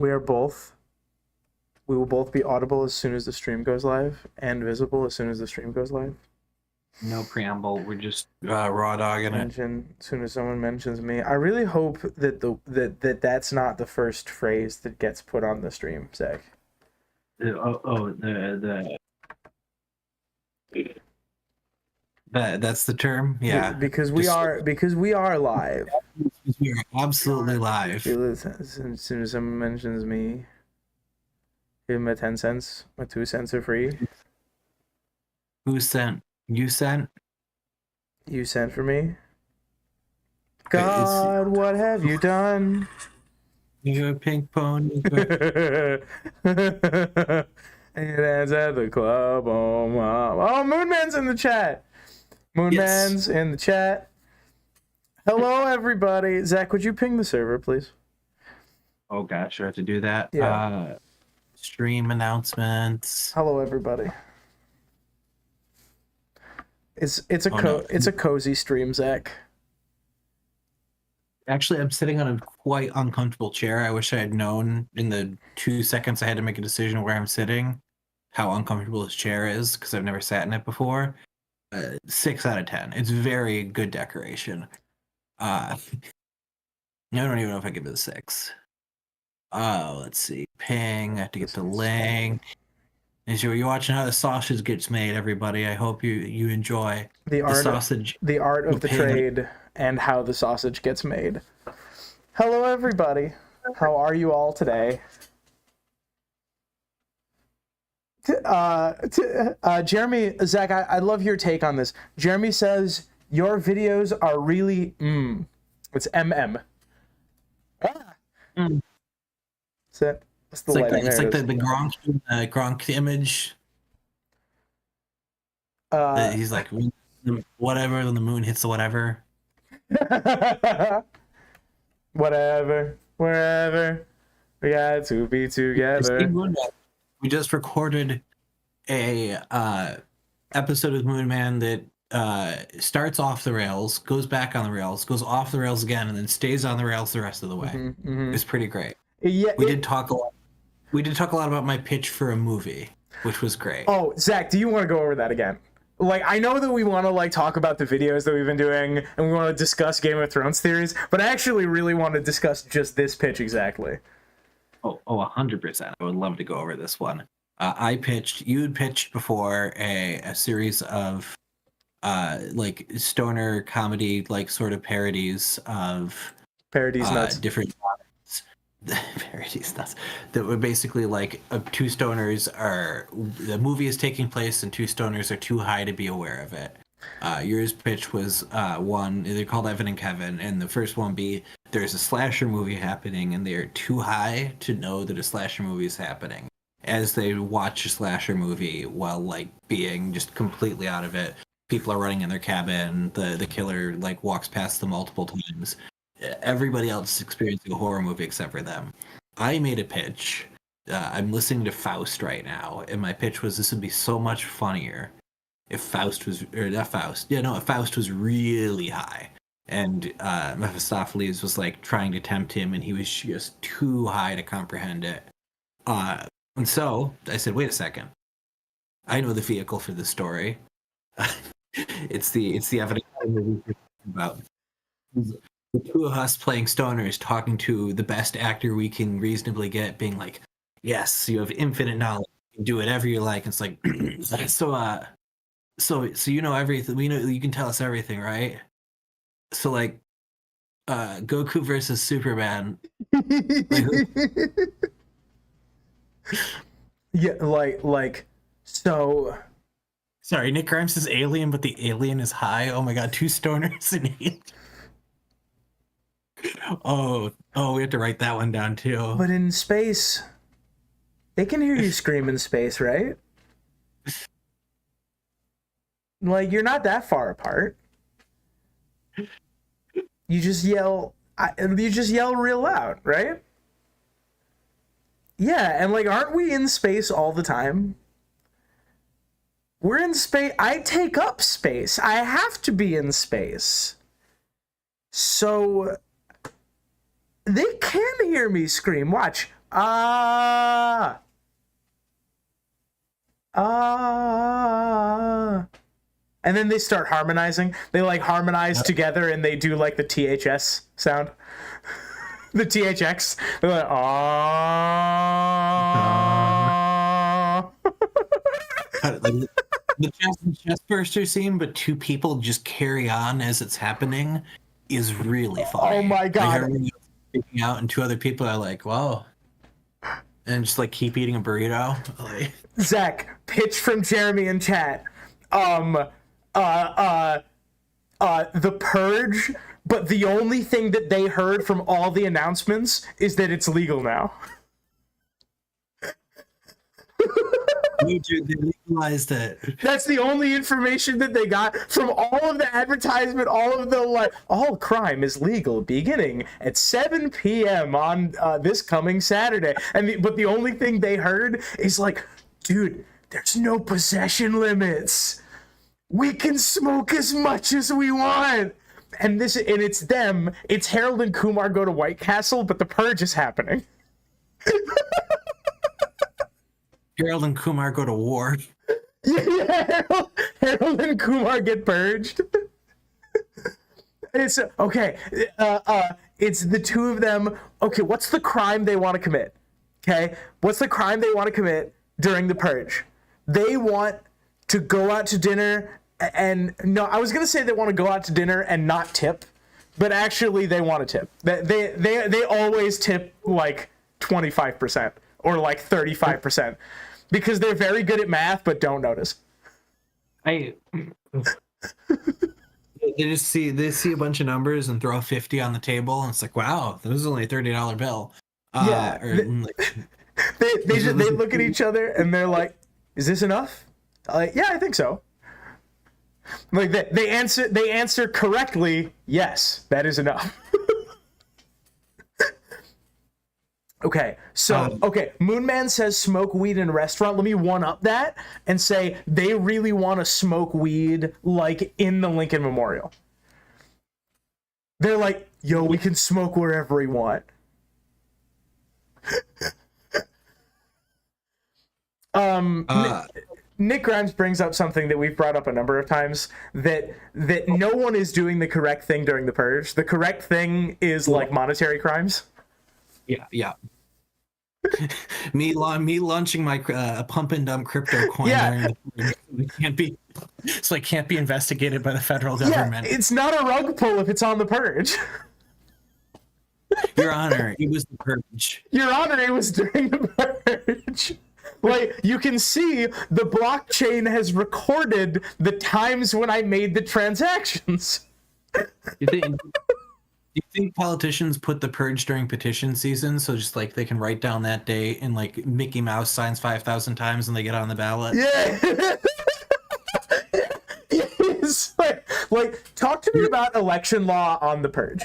We are both. We will both be audible as soon as the stream goes live and visible as soon as the stream goes live. No preamble. We're just raw dogging it. As soon as someone mentions me, I really hope that that's not the first phrase that gets put on the stream, Zach. That's the term. Yeah, because we are live. We are absolutely live. As soon as someone mentions me, give him my 10 cents. My 2 cents are free. Who sent? You sent? You sent for me? God, what have you done? You're a pink pony. And you dance at the club. Oh, mom. Oh, Moonman's in the chat. Moonman's in the chat. Hello, everybody. Zach, would you ping the server, please? Oh, gosh, I have to do that. Yeah. Stream announcements. Hello, everybody. It's a cozy stream, Zach. Actually, I'm sitting on a quite uncomfortable chair. I wish I had known in the 2 seconds I had to make a decision where I'm sitting how uncomfortable this chair is, because I've never sat in it before. 6 out of 10. It's very good decoration. I don't even know if I give it a 6. Let's see. Ping. I have to get the link. As you're watching how the sausage gets made, everybody. I hope you enjoy the sausage. The art of the trade and how the sausage gets made. Hello, everybody. How are you all today? Jeremy, Zach, I love your take on this. Jeremy says your videos are really it's MM. That's the lighting. It's like the Gronk image. He's like whatever, then the moon hits the whatever. Whatever, wherever, we got to be together. We just recorded a episode of Moonman that starts off the rails, goes back on the rails, goes off the rails again, and then stays on the rails the rest of the way. It's pretty great. Yeah, we did talk a lot. We did talk a lot about my pitch for a movie, which was great. Oh, Zach, do you want to go over that again? Like, I know that we want to talk about the videos that we've been doing, and we want to discuss Game of Thrones theories, but I actually really want to discuss just this pitch exactly. Oh, 100%. I would love to go over this one. You had pitched before a series of stoner comedy, sort of parodies of nuts. Different parodies nuts that were basically two stoners the movie is taking place and two stoners are too high to be aware of it. Yours pitch was one, they're called Evan and Kevin, and the first one there's a slasher movie happening and they're too high to know that a slasher movie is happening. As they watch a slasher movie while being just completely out of it, people are running in their cabin, the killer walks past them multiple times. Everybody else is experiencing a horror movie except for them. I made a pitch. I'm listening to Faust right now, and my pitch was this would be so much funnier if Faust was really high, and Mephistopheles was trying to tempt him, and he was just too high to comprehend it. And so I said, wait a second, I know the vehicle for this story. it's the evidence movie about the two of us playing stoners talking to the best actor we can reasonably get, being like, yes, you have infinite knowledge, you can do whatever you like. It's like, so you know everything, we know you can tell us everything, right? So Goku versus Superman. Yeah, so. Sorry, Nick Grimes says alien, but the alien is high. Oh my god, two stoners and alien. Oh, we have to write that one down too. But in space, they can hear you scream in space, right? You're not that far apart. You just yell real loud, right? Yeah, and aren't we in space all the time? We're in space. I take up space. I have to be in space. So they can hear me scream. Watch. Ah. Ah. And then they start harmonizing. They like harmonize together and they do like the THS sound. The THX. They're like, ah. Like, the chest burster scene, but two people just carry on as it's happening is really funny. Oh my God. Like, everyone's freaking out and two other people are like, whoa. And just like keep eating a burrito. Like, Zach, pitch from Jeremy in chat. The Purge, but the only thing that they heard from all the announcements is that it's legal now. they legalized it. That's the only information that they got from all of the advertisement, all of the like, all crime is legal beginning at 7 p.m. on this coming Saturday. But the only thing they heard is like, dude, there's no possession limits. We can smoke as much as we want. And it's them. It's Harold and Kumar go to White Castle, but the Purge is happening. Harold and Kumar go to war. Yeah, Harold and Kumar get purged. It's okay. It's the two of them. Okay, what's the crime they want to commit? Okay, what's the crime they want to commit during the Purge? They want to go out to dinner and no, I was gonna say they want to go out to dinner and not tip, but actually they want to tip. They always tip like 25% or like 35%. Because they're very good at math, but don't notice. They see a bunch of numbers and throw 50 on the table, and it's like, wow, this is only a $30 bill. Yeah, they look at each other and they're like, "Is this enough?" Like, yeah, I think so. Like they answer correctly. Yes, that is enough. Okay, so, Moonman says smoke weed in a restaurant. Let me one-up that and say they really want to smoke weed, like, in the Lincoln Memorial. They're like, yo, we can smoke wherever we want. Nick Grimes brings up something that we've brought up a number of times, that no one is doing the correct thing during the Purge. The correct thing is, like, monetary crimes. Yeah. me launching my pump and dump crypto coin. Yeah. It can't be investigated by the federal government. Yeah, it's not a rug pull if it's on the Purge. Your Honor, it was the Purge. Your Honor, it was during the Purge. Like, you can see the blockchain has recorded the times when I made the transactions. Do you think politicians put the Purge during petition season so just like they can write down that date and like Mickey Mouse signs 5,000 times and they get on the ballot? Yeah. Yes. Like, talk to me about election law on the Purge.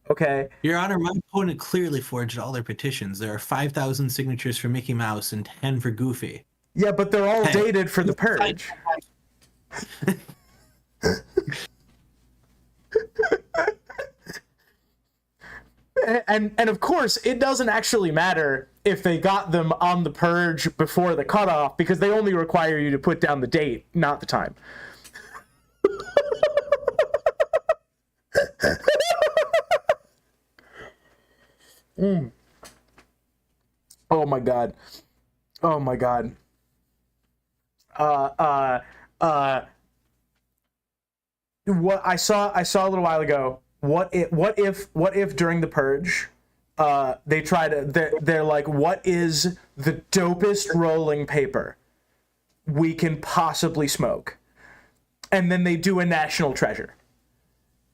Okay. Your Honor, my opponent clearly forged all their petitions. There are 5,000 signatures for Mickey Mouse and 10 for Goofy. Yeah, but they're all dated for the Purge. And of course, it doesn't actually matter if they got them on the Purge before the cutoff, because they only require you to put down the date, not the time. Oh my God. Oh my God. What I saw a little while ago. What if during the Purge, they try to, they're like, what is the dopest rolling paper we can possibly smoke? And then they do a national treasure.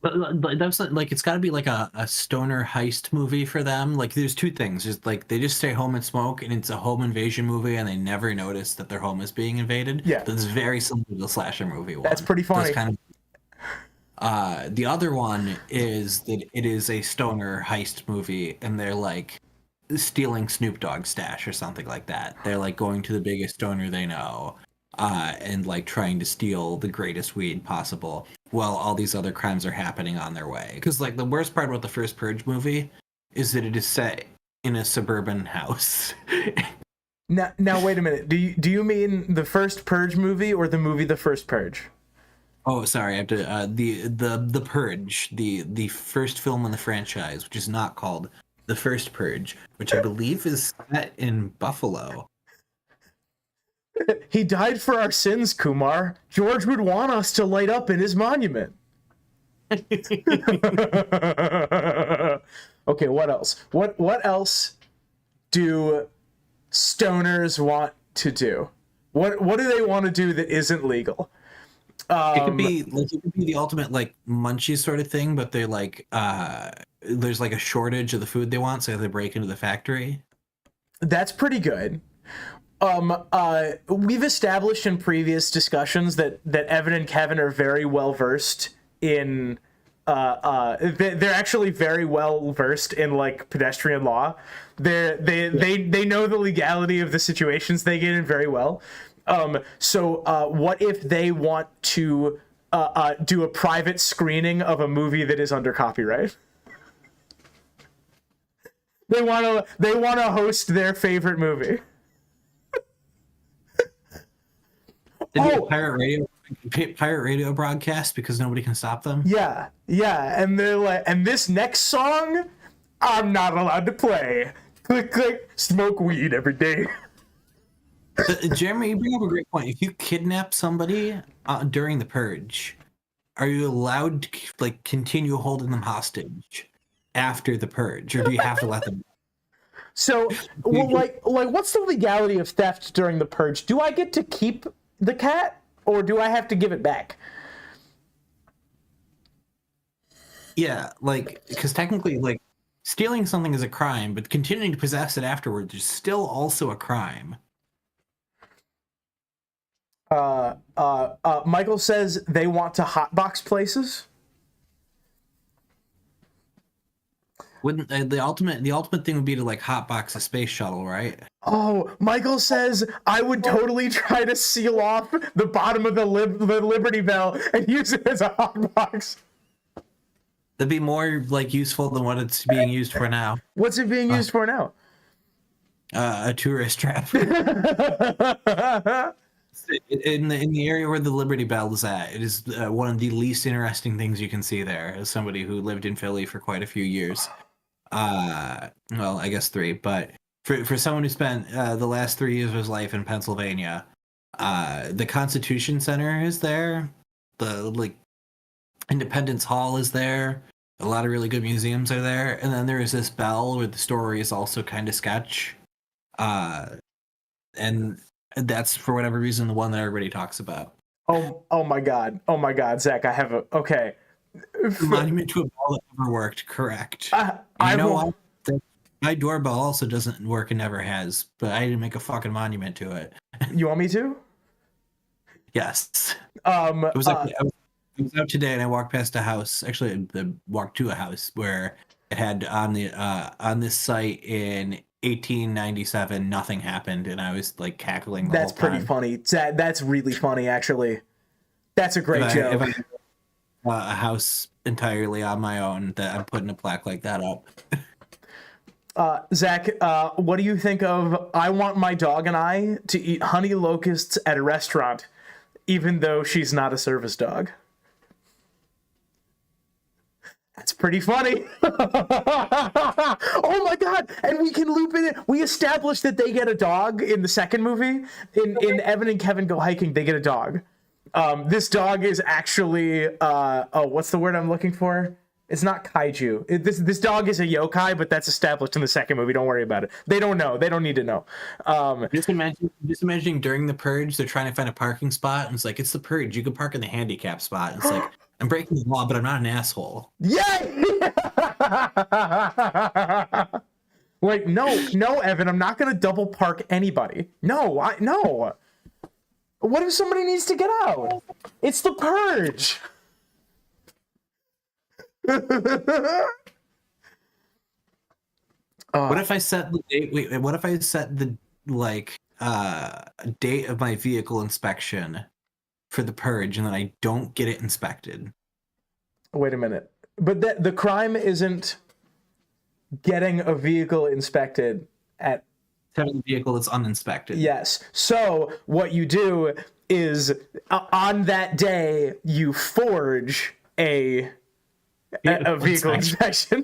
But that's like, it's got to be like a stoner heist movie for them. Like, there's two things. There's like, they just stay home and smoke, and it's a home invasion movie, and they never notice that their home is being invaded. Yeah. That's very similar to the slasher movie one. That's pretty funny. That's kind of... the other one is that it is a stoner heist movie, and they're like stealing Snoop Dogg's stash or something like that. They're like going to the biggest stoner they know, and like trying to steal the greatest weed possible while all these other crimes are happening on their way. Because like the worst part about the first Purge movie is that it is set in a suburban house. Now wait a minute. Do you mean the first Purge movie or the movie The First Purge? Oh, sorry. I have to the Purge, the first film in the franchise, which is not called The First Purge, which I believe is set in Buffalo. He died for our sins, Kumar. George would want us to light up in his monument. Okay, what else? What else do stoners want to do? What do they want to do that isn't legal? It could be the ultimate like munchies sort of thing, but they're like there's like a shortage of the food they want, so they break into the factory. That's pretty good. We've established in previous discussions that Evan and Kevin are very well versed in they're actually very well versed in like pedestrian law. They know the legality of the situations they get in very well. So what if they want to do a private screening of a movie that is under copyright? They want to host their favorite movie. They do a pirate radio broadcast because nobody can stop them. Yeah, and they're like, and this next song, I'm not allowed to play. Click, click, smoke weed every day. Jeremy, you bring up a great point. If you kidnap somebody during the Purge, are you allowed to like continue holding them hostage after the Purge, or do you have to let them? So, well, like, what's the legality of theft during the Purge? Do I get to keep the cat, or do I have to give it back? Yeah, like, because technically, like, stealing something is a crime, but continuing to possess it afterwards is still also a crime. Michael says they want to hotbox places. Wouldn't the ultimate thing would be to like hotbox a space shuttle, right? Oh, Michael says I would totally try to seal off the bottom of the Liberty Bell and use it as a hotbox. That'd be more like useful than what it's being used for now. What's it being used for now? A tourist trap. In the area where the Liberty Bell is at, it is one of the least interesting things you can see there. As somebody who lived in Philly for quite a few years, well, I guess 3, but for someone who spent the last 3 years of his life in Pennsylvania, the Constitution Center is there, the like Independence Hall is there, a lot of really good museums are there, and then there is this bell where the story is also kind of sketch, and that's for whatever reason the one that everybody talks about. Oh my god, Zach, I have a okay. Monument to a bell that never worked. Correct. You know what? My doorbell also doesn't work and never has, but I didn't make a fucking monument to it. You want me to? Yes. I was out today and I walked past a house. Actually, I walked to a house where it had on this site in 1897 nothing happened, and I was like cackling the That's whole time. pretty funny. That's really funny, actually. That's a great joke. If a house entirely on my own, that I'm putting a plaque like that up. Zach, what do you think of I want my dog and I to eat honey locusts at a restaurant, even though she's not a service dog? That's pretty funny. Oh my god! And we can loop in it. We established that they get a dog in the second movie. In Evan and Kevin Go Hiking, they get a dog. This dog is actually what's the word I'm looking for? It's not kaiju. This dog is a yokai, but that's established in the second movie. Don't worry about it. They don't know. They don't need to know. Just imagining during the Purge, they're trying to find a parking spot, and it's like, it's the Purge. You can park in the handicap spot. And it's like, I'm breaking the law, but I'm not an asshole. Yay! Like, no, Evan, I'm not going to double park anybody. No. What if somebody needs to get out? It's the Purge. What if I set the date? Wait, what if I set the date of my vehicle inspection for the Purge, and then I don't get it inspected? Wait a minute. But the crime isn't getting a vehicle inspected at Having a vehicle that's uninspected. yes. So what you do is on that day you forge a vehicle inspection.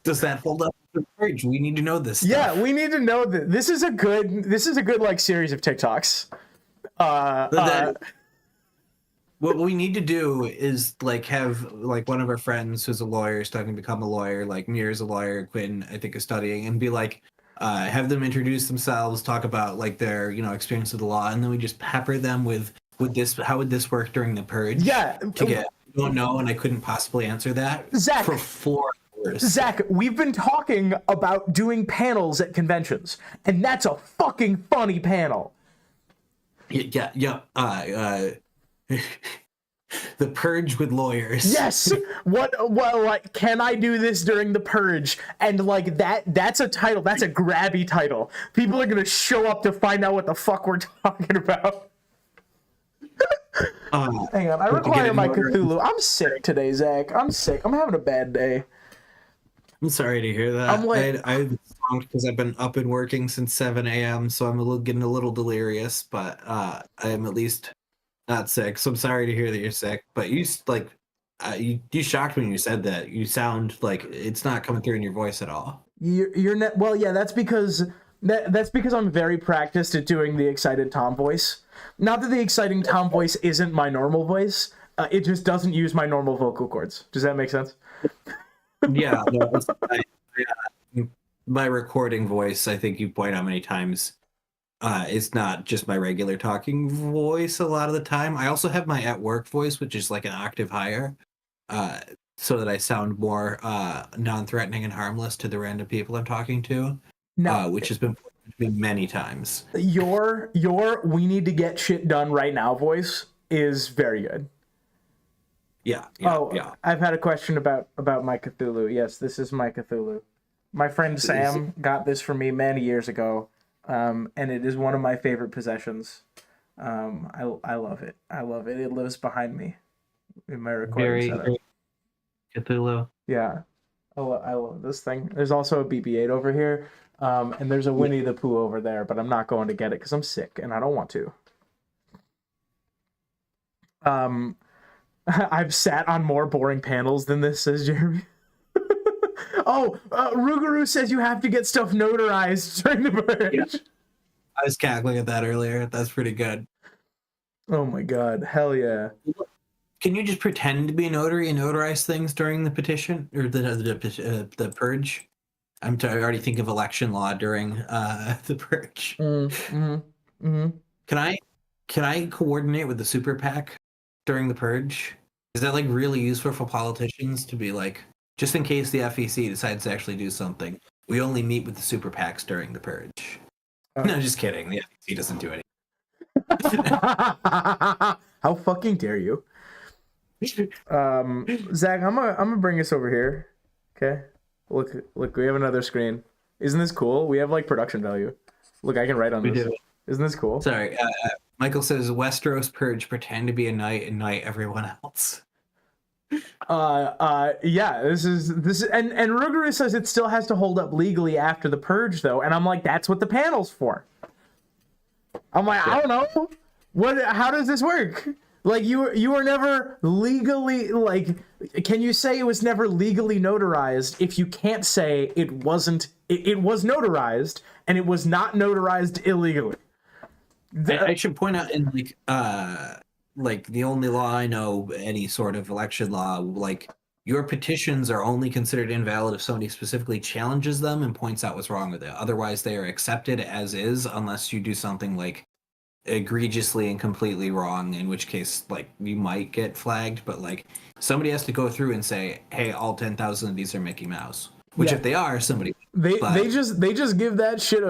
Does that hold up for the Purge? We need to know this stuff. Yeah, we need to know that this is a good like series of TikToks. What we need to do is like have like one of our friends who's a lawyer starting to become a lawyer, like Mir's a lawyer, Quinn I think is studying, and be like have them introduce themselves, talk about like their experience with the law, and then we just pepper them with this. How would this work during the Purge? Yeah, to get don't know, and I couldn't possibly answer that. Zach, for 4 hours. Zach, we've been talking about doing panels at conventions, and that's a fucking funny panel. Yeah. The Purge with lawyers. Yes. Like, can I do this during the Purge? And like that's a title. That's a grabby title. People are gonna show up to find out what the fuck we're talking about. Hang on, I require my Cthulhu. I'm sick today, Zach. I'm sick. I'm having a bad day. I'm sorry to hear that. I'm like, I've because I've been up and working since 7 a.m., so I'm getting a little delirious, but I'm at least not sick. So I'm sorry to hear that you're sick. But you you shocked me when you said that. You sound like it's not coming through in your voice at all. You're not. Well, yeah, that's because I'm very practiced at doing the excited Tom voice. Not that the exciting Tom voice isn't my normal voice. It just doesn't use my normal vocal cords. Does that make sense? Yeah. No, my recording voice, I think you point out many times, it's not just my regular talking voice a lot of the time. I also have my at work voice, which is like an octave higher, so that I sound more non-threatening and harmless to the random people I'm talking to, which has been pointed to me many times. Your we need to get shit done right now voice is very good. Yeah. I've had a question about my Cthulhu. Yes, this is my Cthulhu. My friend Sam got this for me many years ago, and it is one of my favorite possessions. I love it. I love it. It lives behind me in my recording setup. Very Cthulhu. Yeah, I love this thing. There's also a BB-8 over here, and there's a Winnie the Pooh over there, but I'm not going to get it because I'm sick and I don't want to. I've sat on more boring panels than this, says Jeremy. Rougarou says you have to get stuff notarized during the Purge. Yeah. I was cackling at that earlier. That's pretty good. Oh my god, hell yeah. Can you just pretend to be a notary and notarize things during the petition or the Purge? I already think of election law during the Purge. Can I coordinate with the super PAC during the Purge? Is that like really useful for politicians to be like, just in case the FEC decides to actually do something, we only meet with the super PACs during the Purge? No, just kidding. The FEC doesn't do anything. How fucking dare you? Zach, I'm gonna bring us over here. Okay. Look, we have another screen. Isn't this cool? We have like production value. Look, I can write on this. Isn't this cool? Sorry. Michael says Westeros Purge, pretend to be a knight and knight everyone else. Yeah, this is and Rougarou says it still has to hold up legally after the Purge though, and I'm like, that's what the panel's for. I'm like, yeah. I don't know. How does this work? Like you were never legally, like, can you say it was never legally notarized if you can't say it wasn't it was notarized and it was not notarized illegally? I should point out in like the only law I know, any sort of election law, like your petitions are only considered invalid if somebody specifically challenges them and points out what's wrong with it. Otherwise, they are accepted as is unless you do something like egregiously and completely wrong, in which case like you might get flagged. But like somebody has to go through and say, hey, all 10,000 of these are Mickey Mouse. Which if they are, somebody they just give that shit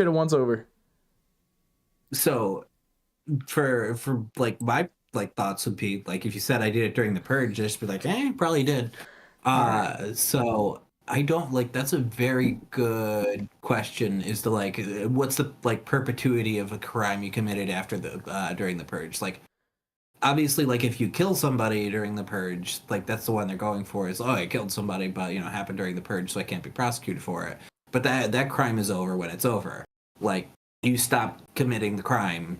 a once over. So for like my like thoughts would be like, if you said I did it during the Purge, just be like, probably did. So I don't like, that's a very good question, is to like, what's the like perpetuity of a crime you committed after the during the Purge? Like obviously, like if you kill somebody during the purge, like that's the one they're going for is, oh, I killed somebody, but it happened during the purge, so I can't be prosecuted for it. But that crime is over when it's over. Like you stop committing the crime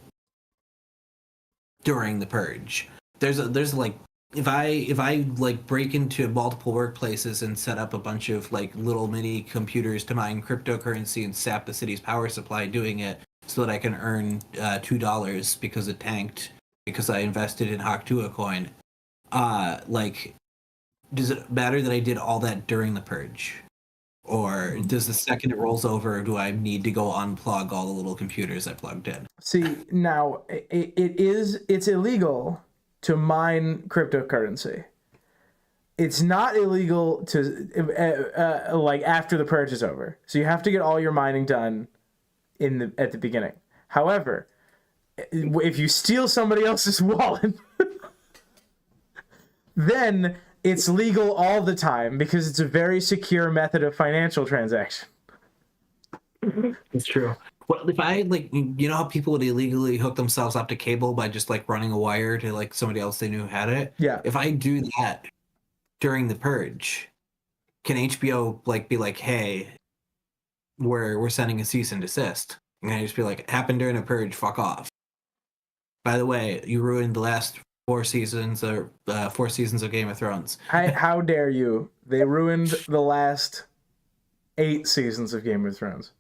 during the purge. There's like if I like break into multiple workplaces and set up a bunch of like little mini computers to mine cryptocurrency and sap the city's power supply doing it so that I can earn $2 because it tanked because I invested in Haktua coin. Like, does it matter that I did all that during the purge? Or does the second it rolls over, do I need to go unplug all the little computers I plugged in? See, now it's illegal to mine cryptocurrency. It's not illegal to like after the purge is over. So you have to get all your mining done at the beginning. However, if you steal somebody else's wallet, then it's legal all the time because it's a very secure method of financial transaction. It's true. Well, if I like, how people would illegally hook themselves up to cable by just like running a wire to like somebody else they knew had it. Yeah. If I do that during the purge, can HBO like be like, hey, we're sending a cease and desist? And I just be like, happened during a purge, fuck off. By the way, you ruined the last 4 seasons of Game of Thrones. How dare you? They ruined the last 8 seasons of Game of Thrones.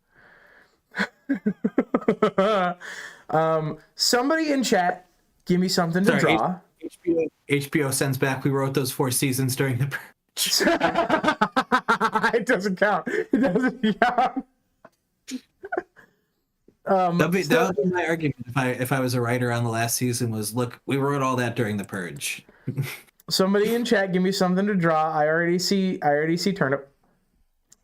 Somebody in chat, give me something to draw. HBO sends back, we wrote those 4 seasons during the purge. It doesn't count. It doesn't count. That would be my argument if I was a writer on the last season was, look, we wrote all that during the purge. Somebody in chat, give me something to draw. I already see turnip.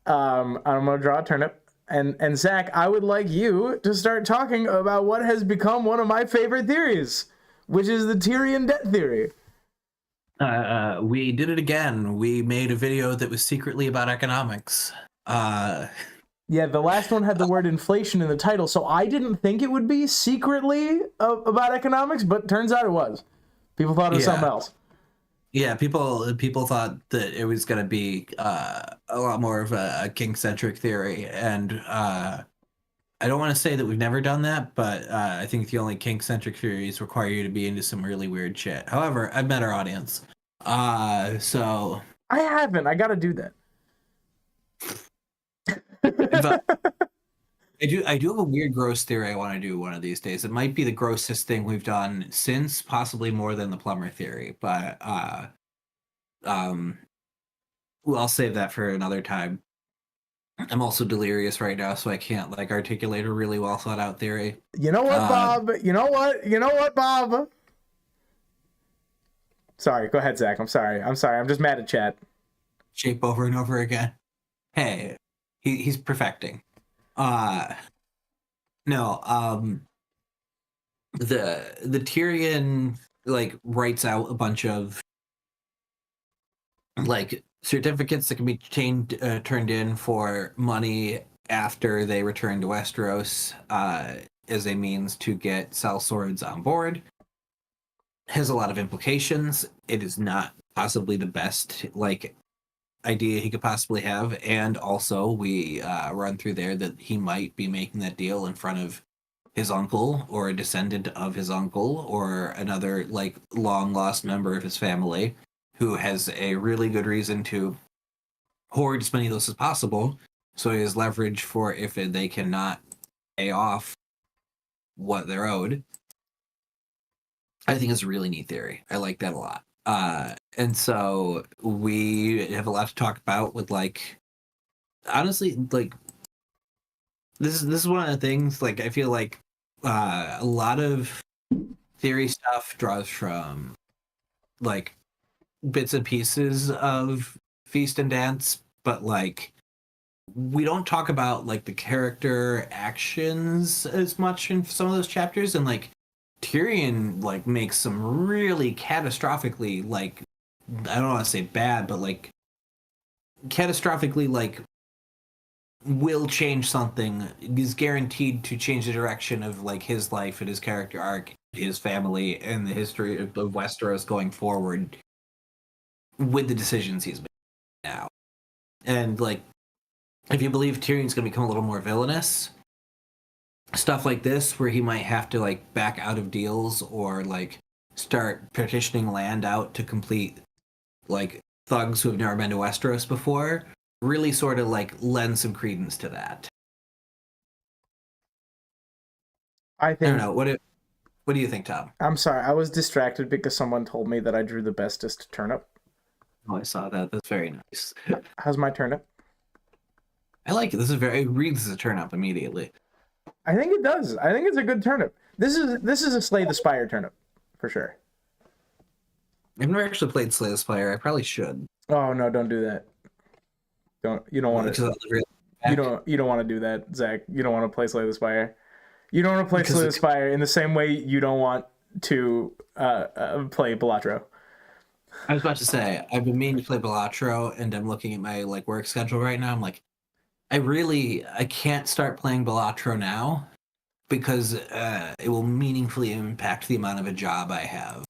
I'm gonna draw a turnip. And Zach, I would like you to start talking about what has become one of my favorite theories, which is the Tyrion debt theory. We did it again. We made a video that was secretly about economics. Yeah, the last one had the word inflation in the title, so I didn't think it would be secretly about economics, but turns out it was. People thought it was something else. Yeah, people thought that it was going to be a lot more of a king-centric theory, and I don't want to say that we've never done that, but I think the only king-centric theories require you to be into some really weird shit. However, I've met our audience, so... I haven't. I got to do that. But I do have a weird gross theory I want to do one of these days. It might be the grossest thing we've done since, possibly more than the plumber theory, but I'll save that for another time. I'm also delirious right now, so I can't like articulate a really well thought out theory. You know what, Bob? You know what, Bob? Sorry, go ahead, Zach. I'm sorry. I'm just mad at chat. Shape over and over again. Hey, he's perfecting. The Tyrion like writes out a bunch of like certificates that can be turned in for money after they return to Westeros as a means to get sellswords on board. Has a lot of implications. It is not possibly the best like idea he could possibly have, and also we run through there that he might be making that deal in front of his uncle or a descendant of his uncle or another like long lost member of his family who has a really good reason to hoard as many of those as possible, so he has leverage for if they cannot pay off what they're owed. I think it's a really neat theory. I like that a lot. And so we have a lot to talk about with like, honestly, like this is one of the things, like I feel like a lot of theory stuff draws from like bits and pieces of Feast and Dance, but like we don't talk about like the character actions as much in some of those chapters, and like Tyrion like makes some really catastrophically like, I don't want to say bad, but like catastrophically like will change something, is guaranteed to change the direction of like his life and his character arc his family and the history of Westeros going forward with the decisions he's making now. And like, if you believe Tyrion's going to become a little more villainous, stuff like this where he might have to like back out of deals or like start partitioning land out to complete like thugs who have never been to Westeros before, really sort of like lend some credence to that. I I think. don't know. What do you think, Tom? I'm sorry, I was distracted because someone told me that I drew the bestest turnip. Oh, I saw that. That's very nice. How's my turnip? I like it. This is very. It reads as a turn up immediately. I think it does. I think it's a good turnip. This is a Slay the Spire turnip, for sure. I've never actually played Slay the Spire. I probably should. Oh no, don't do that. You don't want to. You don't want to do that, Zach. You don't want to play Slay the Spire. You don't want to play Slay the Spire in the same way you don't want to play Bellatrix. I was about to say I've been meaning to play Bellatrix, and I'm looking at my like work schedule right now. I'm like, I can't start playing Bellatrix now because it will meaningfully impact the amount of a job I have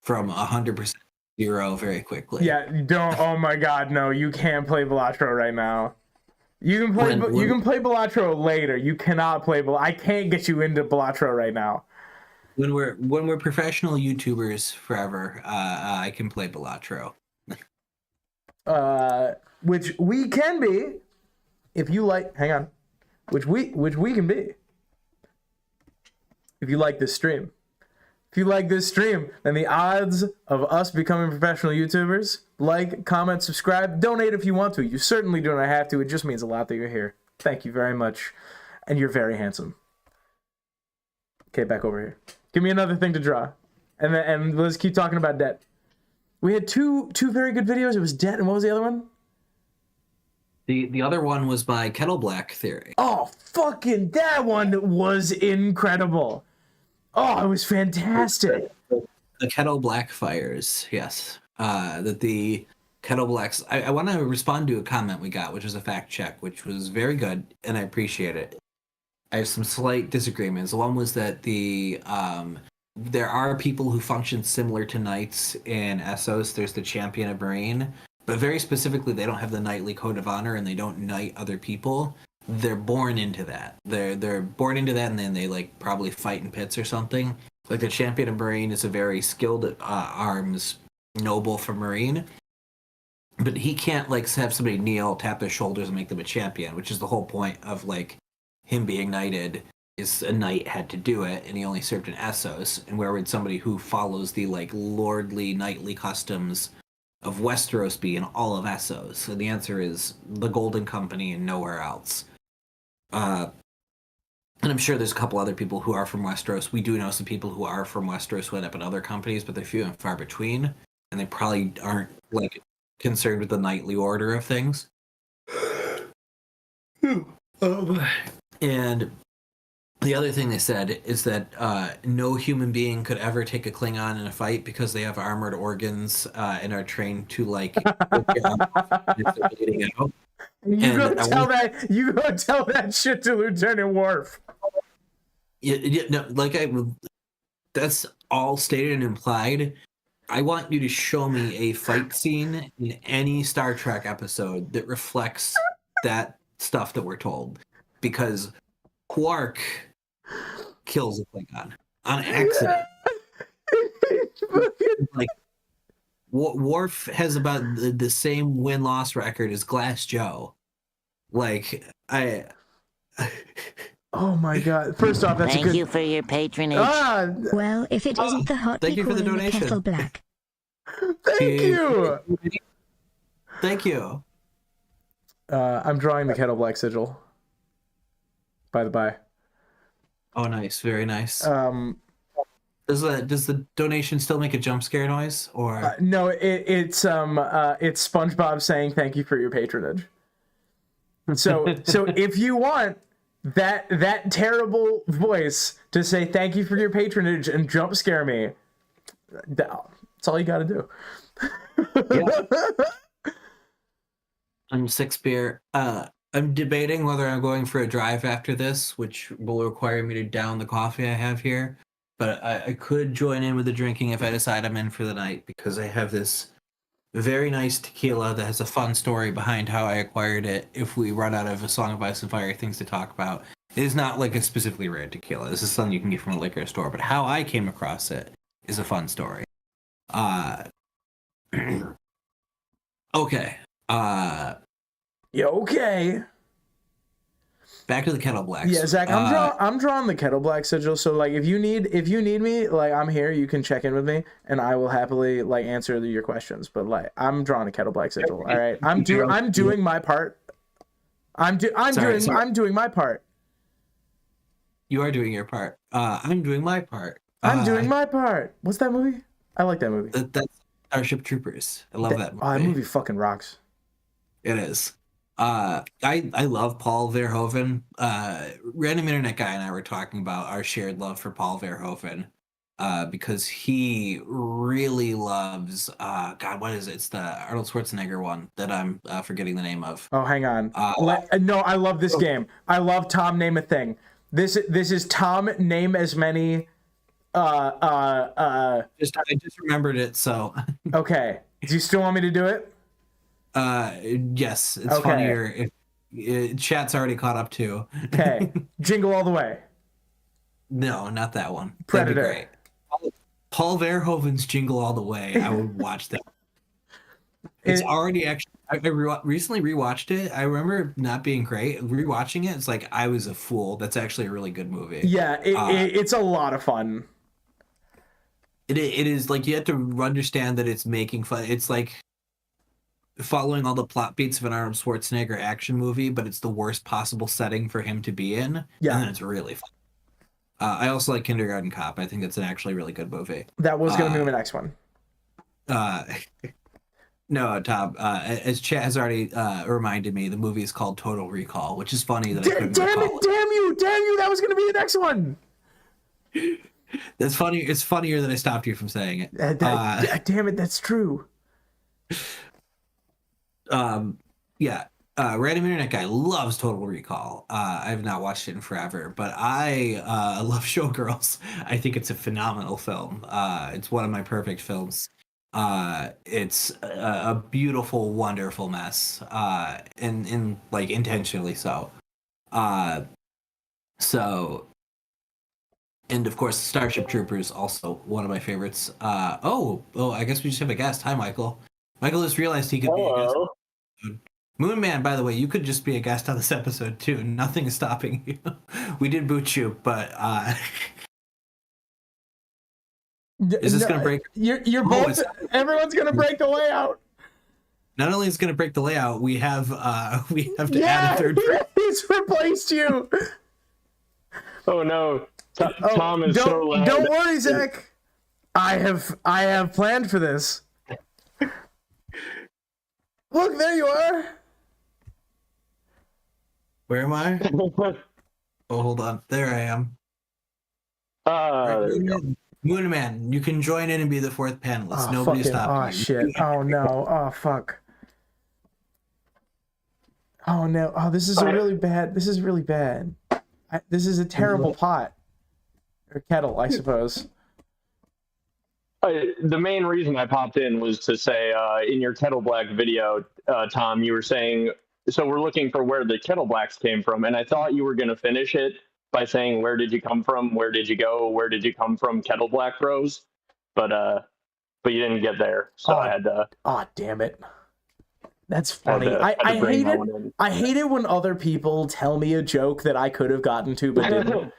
from 100% zero very quickly. Yeah, don't. Oh my God, no! You can't play Bellatrix right now. You can play. You can play Bellatrix later. You cannot play. I can't get you into Bellatrix right now. When we're professional YouTubers forever, I can play Bellatrix. Which we can be, if you like. Hang on, which we can be, if you like this stream. If you like this stream, then the odds of us becoming professional YouTubers, like, comment, subscribe, donate if you want to. You certainly do not have to. It just means a lot that you're here. Thank you very much. And you're very handsome. Okay, back over here. Give me another thing to draw. And let's keep talking about debt. We had two very good videos. It was debt, and what was the other one? The other one was by Kettleblack Theory. Oh, fucking that one was incredible. Oh, it was fantastic. The Kettleblack fires, yes. That the Kettleblacks. I want to respond to a comment we got, which was a fact check, which was very good, and I appreciate it. I have some slight disagreements. One was that there are people who function similar to knights in Essos. There's the Champion of Marine, but very specifically, they don't have the knightly code of honor, and they don't knight other people. They're born into that. They're born into that, and then they like probably fight in pits or something. Like the Champion of Marine is a very skilled at arms noble for Marine, but he can't like have somebody kneel, tap their shoulders, and make them a champion, which is the whole point of like him being knighted. Is a knight had to do it, and he only served in Essos. And where would somebody who follows the like lordly knightly customs of Westeros be in all of Essos? So the answer is the Golden Company and nowhere else. And I'm sure there's a couple other people who are from Westeros. We do know some people who are from Westeros who end up in other companies, but they're few and far between, and they probably aren't like concerned with the knightly order of things. And the other thing they said is that no human being could ever take a Klingon in a fight because they have armored organs and are trained to like bleeding out. You go tell that shit to Lieutenant Worf. Yeah, no, that's all stated and implied. I want you to show me a fight scene in any Star Trek episode that reflects that stuff that we're told, because Quark kills a Klingon on accident. Like Worf has about the same win-loss record as Glass Joe. Like Oh my God! First off, that's Thank a good. you for your patronage. Well, if it isn't the hot Thank you for the people in the donation. Kettleblack. Thank you. Thank you. I'm drawing the Kettleblack sigil. By the by. Oh, nice, very nice. Does the donation still make a jump scare noise, or No, it's SpongeBob saying thank you for your patronage. So if you want that terrible voice to say thank you for your patronage and jump scare me, that's all you got to do. Yeah. I'm 6 beer. I'm debating whether I'm going for a drive after this, which will require me to down the coffee I have here, but I could join in with the drinking if I decide I'm in for the night, because I have this very nice tequila that has a fun story behind how I acquired it. If we run out of A Song of Ice and Fire things to talk about, it is not like a specifically rare tequila. This is something you can get from a liquor store, but how I came across it is a fun story. Okay. Yeah, okay. Back to the Kettleblacks. Yeah, Zach, I'm drawing the Kettleblack sigil. So like, if you need me, like I'm here. You can check in with me, and I will happily like answer your questions. But like, I'm drawing a Kettleblack sigil. All right, I'm doing my part. I'm doing my part. You are doing your part. I'm doing my part. I'm doing my part. What's that movie? I like that movie. That's Starship Troopers. I love that movie. Oh, that movie fucking rocks. It is. I love Paul Verhoeven. Random Internet Guy and I were talking about our shared love for Paul Verhoeven, because he really loves God, what is it? It's the Arnold Schwarzenegger one that I'm forgetting the name of. Oh, hang on. No, I love this game. I love Tom Name a Thing. This is Tom Name as many. I just remembered it. So okay. Do you still want me to do it? Yes, it's funnier if chat's already caught up too. Okay, Jingle All the Way. No, not that one. Predator. That'd be great. Paul Verhoeven's Jingle All the Way. I would watch that. It's already actually. I recently rewatched it. I remember not being great. Rewatching it, it's like I was a fool. That's actually a really good movie. Yeah, it's a lot of fun. It is like you have to understand that it's making fun. It's like following all the plot beats of an Arnold Schwarzenegger action movie, but it's the worst possible setting for him to be in. Yeah. And then it's really fun. I also like Kindergarten Cop. I think it's an actually really good movie. That was going to be my next one. No, Tom, as chat has already reminded me, the movie is called Total Recall, which is funny that I couldn't recall. Damn you, that was going to be the next one. That's funny. It's funnier that I stopped you from saying it. Damn it, that's true. Yeah. Random Internet Guy loves Total Recall. I have not watched it in forever, but I love Showgirls. I think it's a phenomenal film. It's one of my perfect films. It's a beautiful, wonderful mess, and like intentionally so. And of course, Starship Troopers, also one of my favorites. I guess we just have a guest. Hi, Michael. Michael just realized he could be a guest. Moon Man, by the way, you could just be a guest on this episode too. Nothing is stopping you. We did boot you, but is this going to break? You're both. Everyone's going to break the layout. Not only is it going to break the layout, we have to add a third. He's replaced you. Oh no, Tom is so loud. Don't worry, Zach. I have planned for this. Look, there you are. Where am I? Oh, hold on. There I am. Moon Man, you can join in and be the fourth panelist. Nobody's stopping you. Oh, shit. Oh, no. Oh, fuck. Oh, no. Oh, this is really bad. This is really bad. This is a terrible pot. Or kettle, I suppose. The main reason I popped in was to say, in your Kettleblack video, Tom, you were saying, so we're looking for where the Kettleblacks came from, and I thought you were going to finish it by saying, where did you come from? Where did you go? Where did you come from, Kettleblack Bros? But you didn't get there, so I had to... Oh, damn it. That's funny. I hate it when other people tell me a joke that I could have gotten to but didn't.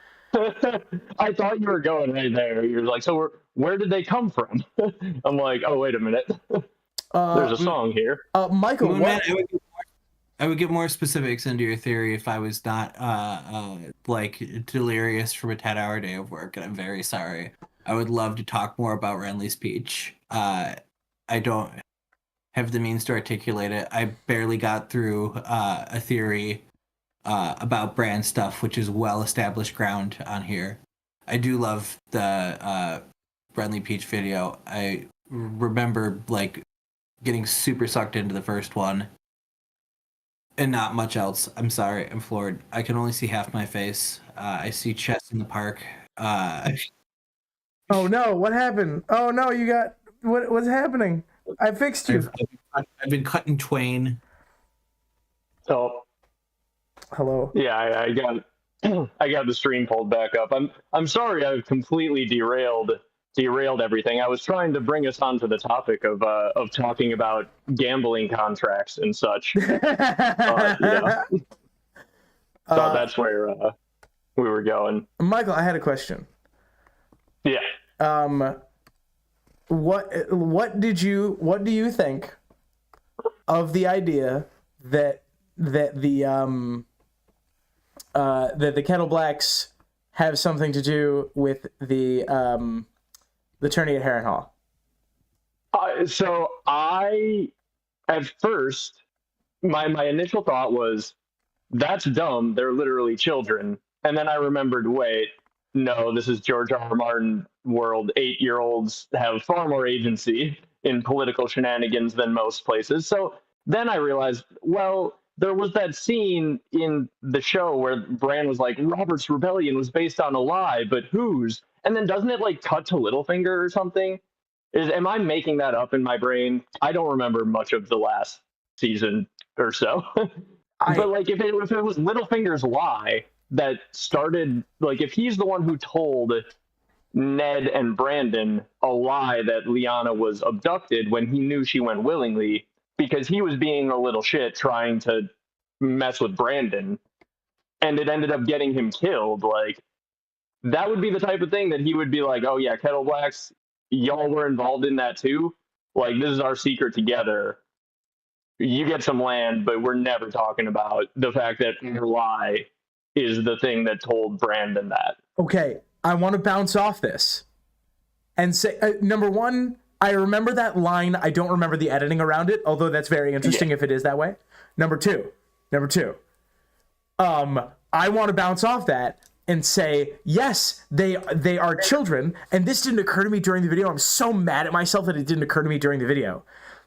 I thought you were going right there. You're like, so where did they come from? I'm like, oh, wait a minute. There's a song here. Michael, what? I would get more specifics into your theory if I was not like delirious from a 10-hour day of work, and I'm very sorry. I would love to talk more about Renly's speech. I don't have the means to articulate it. I barely got through a theory about brand stuff, which is well-established ground on here. I do love the Renly Peach video. I remember like getting super sucked into the first one and not much else. I'm sorry, I'm floored. I can only see half my face. I see chess in the park. Oh no, what happened? Oh no, you got what's happening? I fixed you. I've been cut in twain. So Hello. yeah, I got I got the stream pulled back up. I'm sorry I've completely derailed everything. I was trying to bring us onto the topic of talking about gambling contracts and such. Yeah. So that's where we were going. Michael, I had a question. Yeah. What do you think of the idea that the Kettleblacks have something to do with the tourney at Harrenhal? So at first, my initial thought was, that's dumb. They're literally children. And then I remembered, wait, no, this is George R. R. Martin world. 8-year-olds have far more agency in political shenanigans than most places. So then I realized, well, there was that scene in the show where Bran was like, Robert's rebellion was based on a lie, but whose? And then doesn't it like cut to Littlefinger or something? Am I making that up in my brain? I don't remember much of the last season or so. But like if it was Littlefinger's lie that started, like if he's the one who told Ned and Brandon a lie that Lyanna was abducted when he knew she went willingly, because he was being a little shit trying to mess with Brandon, and it ended up getting him killed, like that would be the type of thing that he would be like, oh yeah, Kettleblacks, y'all were involved in that too. Like, this is our secret together. You get some land, but we're never talking about the fact that your lie is the thing that told Brandon that. Okay, I want to bounce off this and say, number one, I remember that line. I don't remember the editing around it, although that's very interesting if it is that way. Number two, I want to bounce off that and say, yes, they are children, and this didn't occur to me during the video. I'm so mad at myself that it didn't occur to me during the video.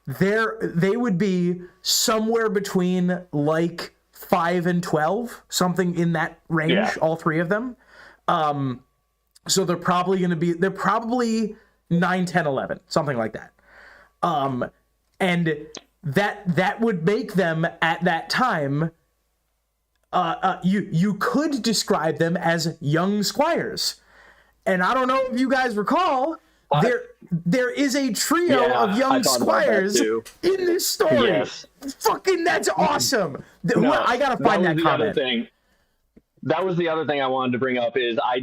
They would be somewhere between like 5 and 12, something in that range, all three of them. So they're probably 9, 10, 11, something like that. And that would make them at that time, you could describe them as young squires. And I don't know if you guys recall, there is a trio of young squires in this story. Yes. Fucking, that's awesome. No, I gotta find that comment. That was the other thing I wanted to bring up is I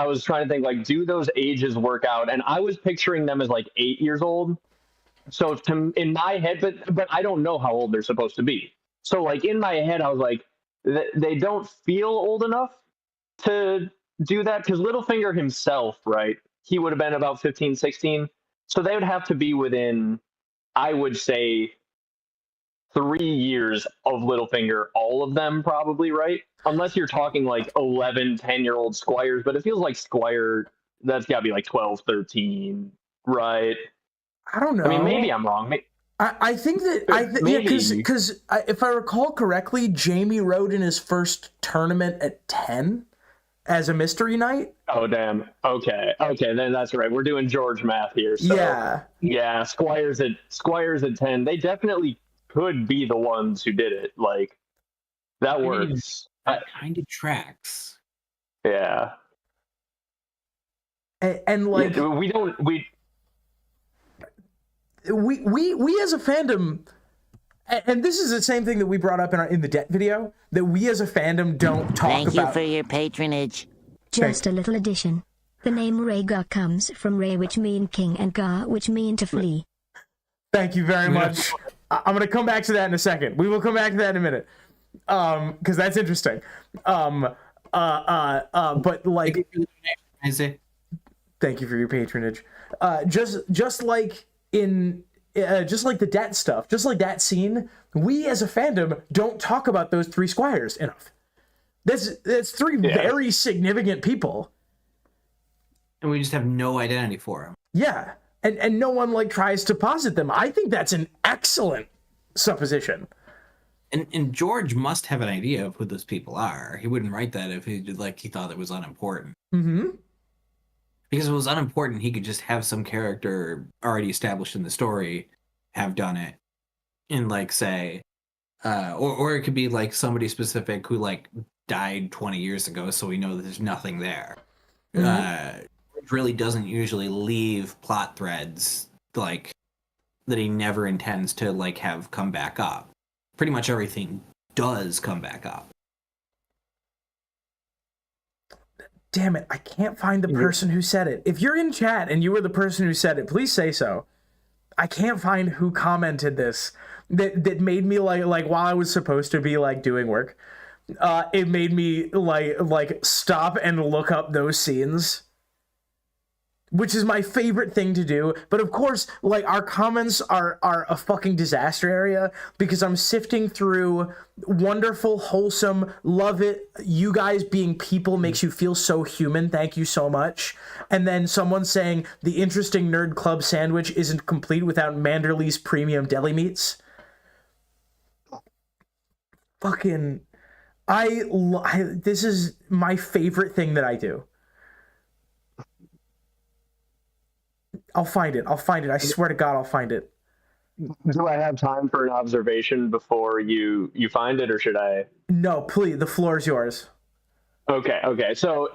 was trying to think, like, do those ages work out? And I was picturing them as like 8 years old. So in my head, but I don't know how old they're supposed to be. So like in my head, I was like, they don't feel old enough to do that, because Littlefinger himself, right? He would have been about 15, 16. So they would have to be within, I would say, 3 years of Littlefinger, all of them probably, right? Unless you're talking like 11, 10-year-old squires, but it feels like Squire, that's got to be like 12, 13, right? I don't know. I mean, maybe I'm wrong. I think that because if I recall correctly, Jaime rode in his first tournament at 10 as a mystery knight. Oh damn. Okay, then that's right. We're doing George math here. So, yeah. Squires at 10. They definitely could be the ones who did it. Like, that works. That kind of tracks. Yeah. And like we as a fandom, and this is the same thing that we brought up in the debt video, that we as a fandom don't talk about. Thank you for your patronage. Just a little addition. The name Rhaegar comes from Rhae, which mean king, and Gar, which mean to flee. Thank you very much. I'm going to come back to that in a second. We will come back to that in a minute. Because that's interesting. But like, thank you for your patronage. Just like the debt stuff, just like that scene, we as a fandom don't talk about those 3 squires enough. That's 3 very significant people, and we just have no identity for them. Yeah, and no one like tries to posit them. I think that's an excellent supposition. And George must have an idea of who those people are. He wouldn't write that if he thought it was unimportant. Mm-hmm. Because if it was unimportant, he could just have some character already established in the story have done it, and like say, or it could be like somebody specific who like died 20 years ago, so we know that there's nothing there. It really doesn't usually leave plot threads like that he never intends to like have come back up. Pretty much everything does come back up. Damn it, I can't find the person who said it. If you're in chat and you were the person who said it, please say so. I can't find who commented this. That made me like while I was supposed to be like doing work, it made me like stop and look up those scenes, which is my favorite thing to do. But of course, like, our comments are a fucking disaster area because I'm sifting through wonderful, wholesome, love it. You guys being people makes you feel so human. Thank you so much. And then someone saying the interesting nerd club sandwich isn't complete without Manderley's premium deli meats. Fucking, this is my favorite thing that I do. I'll find it. I swear to God, I'll find it. Do I have time for an observation before you find it, or should I? No, please. The floor is yours. Okay. So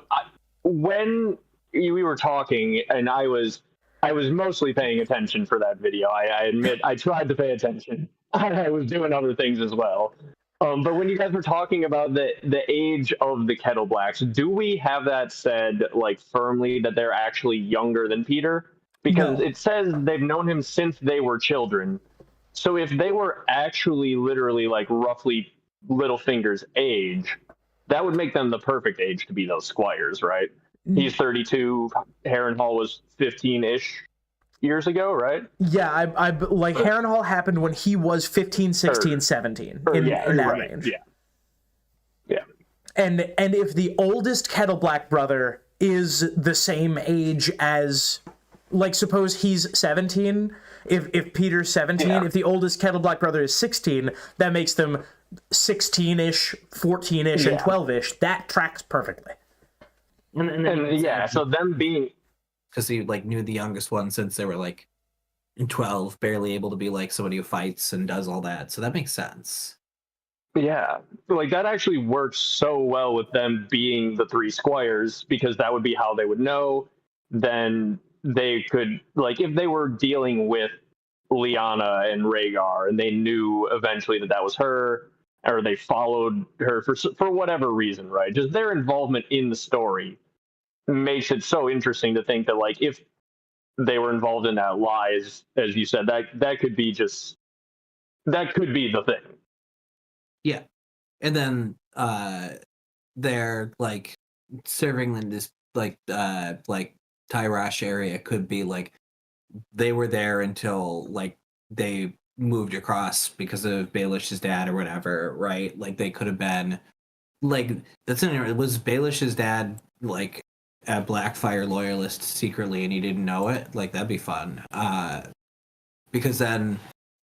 when we were talking, and I was mostly paying attention for that video. I admit I tried to pay attention. I was doing other things as well. But when you guys were talking about the age of the Kettleblacks, do we have that said like firmly that they're actually younger than Peter? Because it says they've known him since they were children. So if they were actually literally like roughly Littlefinger's age, that would make them the perfect age to be those squires, right? He's 32. Harrenhal was 15-ish years ago, right? Yeah, I like Harrenhal happened when he was 15, 16, 17 in that range. Yeah. And if the oldest Kettleblack brother is the same age as, like, suppose he's 17, if Peter's 17, if the oldest Kettleblack brother is 16, that makes them 16-ish, 14-ish, and 12-ish. That tracks perfectly. So them being... Because he like knew the youngest one since they were like 12, barely able to be like somebody who fights and does all that. So that makes sense. Yeah, like that actually works so well with them being the three squires, because that would be how they would know. Then they could, like, if they were dealing with Lyanna and Rhaegar and they knew eventually that was her, or they followed her for whatever reason, right? Just their involvement in the story makes it so interesting to think that, like, if they were involved in that lie, as you said, that could be the thing. Yeah. And then they're like serving in this like Tyrosh area could be like they were there until like they moved across because of Baelish's dad or whatever, right? Like they could have been like was Baelish's dad like a Blackfire loyalist secretly and he didn't know it? Like that'd be fun. Because then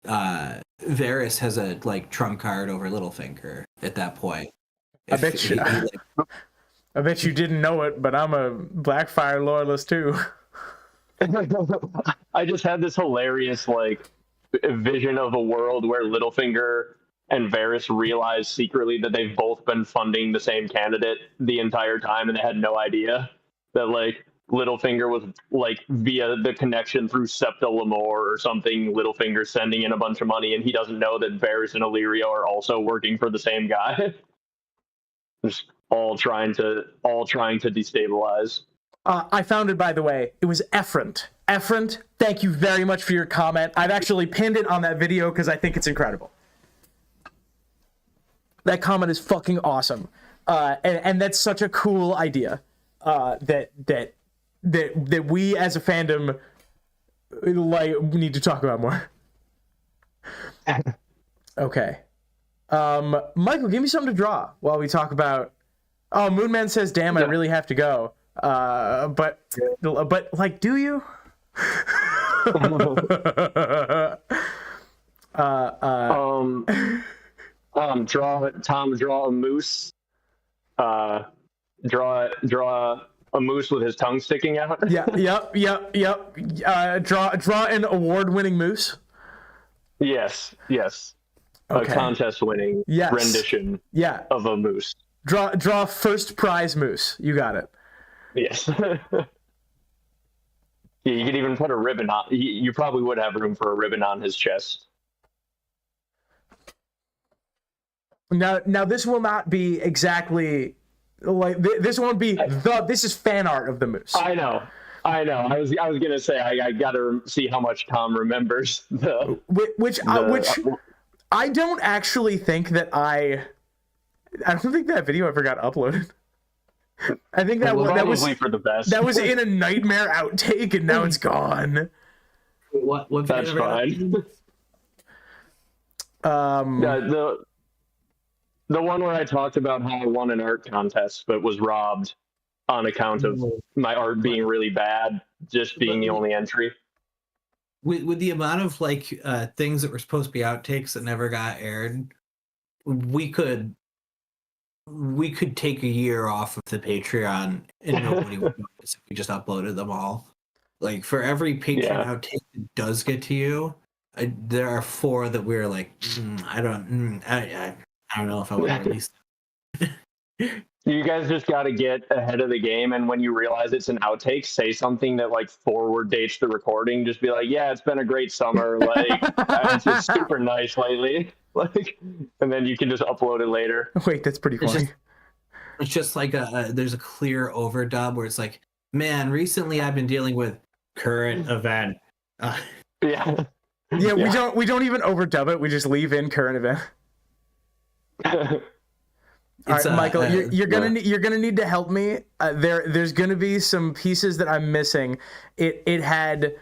Varys has a like trump card over Littlefinger at that point. I bet you didn't know it, but I'm a Blackfire loyalist too. I just had this hilarious like vision of a world where Littlefinger and Varys realize secretly that they've both been funding the same candidate the entire time, and they had no idea that like Littlefinger was like via the connection through Septa Lemore or something. Littlefinger sending in a bunch of money, and he doesn't know that Varys and Illyrio are also working for the same guy. Just all trying to destabilize. I found it, by the way. It was Effront. Effront, thank you very much for your comment. I've actually pinned it on that video because I think it's incredible. That comment is fucking awesome, and that's such a cool idea. That we as a fandom like need to talk about more. Okay, Michael, give me something to draw while we talk about. Oh, Moonman says, "Damn, I really have to go." But like, do you? Draw a moose. Draw a moose with his tongue sticking out. Yeah, yep. Draw an award-winning moose. Yes. Okay. A contest-winning Yes. rendition of a moose. Draw first prize moose. You got it. Yes. Yeah, you could even put a ribbon on. You probably would have room for a ribbon on his chest. Now this will not be exactly like this won't be this is fan art of the moose. I know. I was gonna say I gotta see how much Tom remembers which I don't actually think that I don't think that video ever got uploaded. I think that was for the best. That was in a nightmare outtake, and now it's gone. What That's fine. The one where I talked about how I won an art contest but was robbed on account of my art being really bad, just being the only entry. With the amount of things that were supposed to be outtakes that never got aired, we could take a year off of the Patreon and nobody would notice if we just uploaded them all. Like, for every Patreon outtake that does get to you, there are 4 that we're like, I don't know if I want to release them. You guys just got to get ahead of the game, and when you realize it's an outtake, say something that forward dates the recording. Just be like, "Yeah, it's been a great summer. It's just super nice lately." And then you can just upload it later. Wait, that's pretty funny. It's just like there's a clear overdub where it's like, "Man, recently I've been dealing with current event." Yeah. We don't even overdub it. We just leave in current event. All right, Michael, you're gonna need to help me. There's gonna be some pieces that I'm missing. It had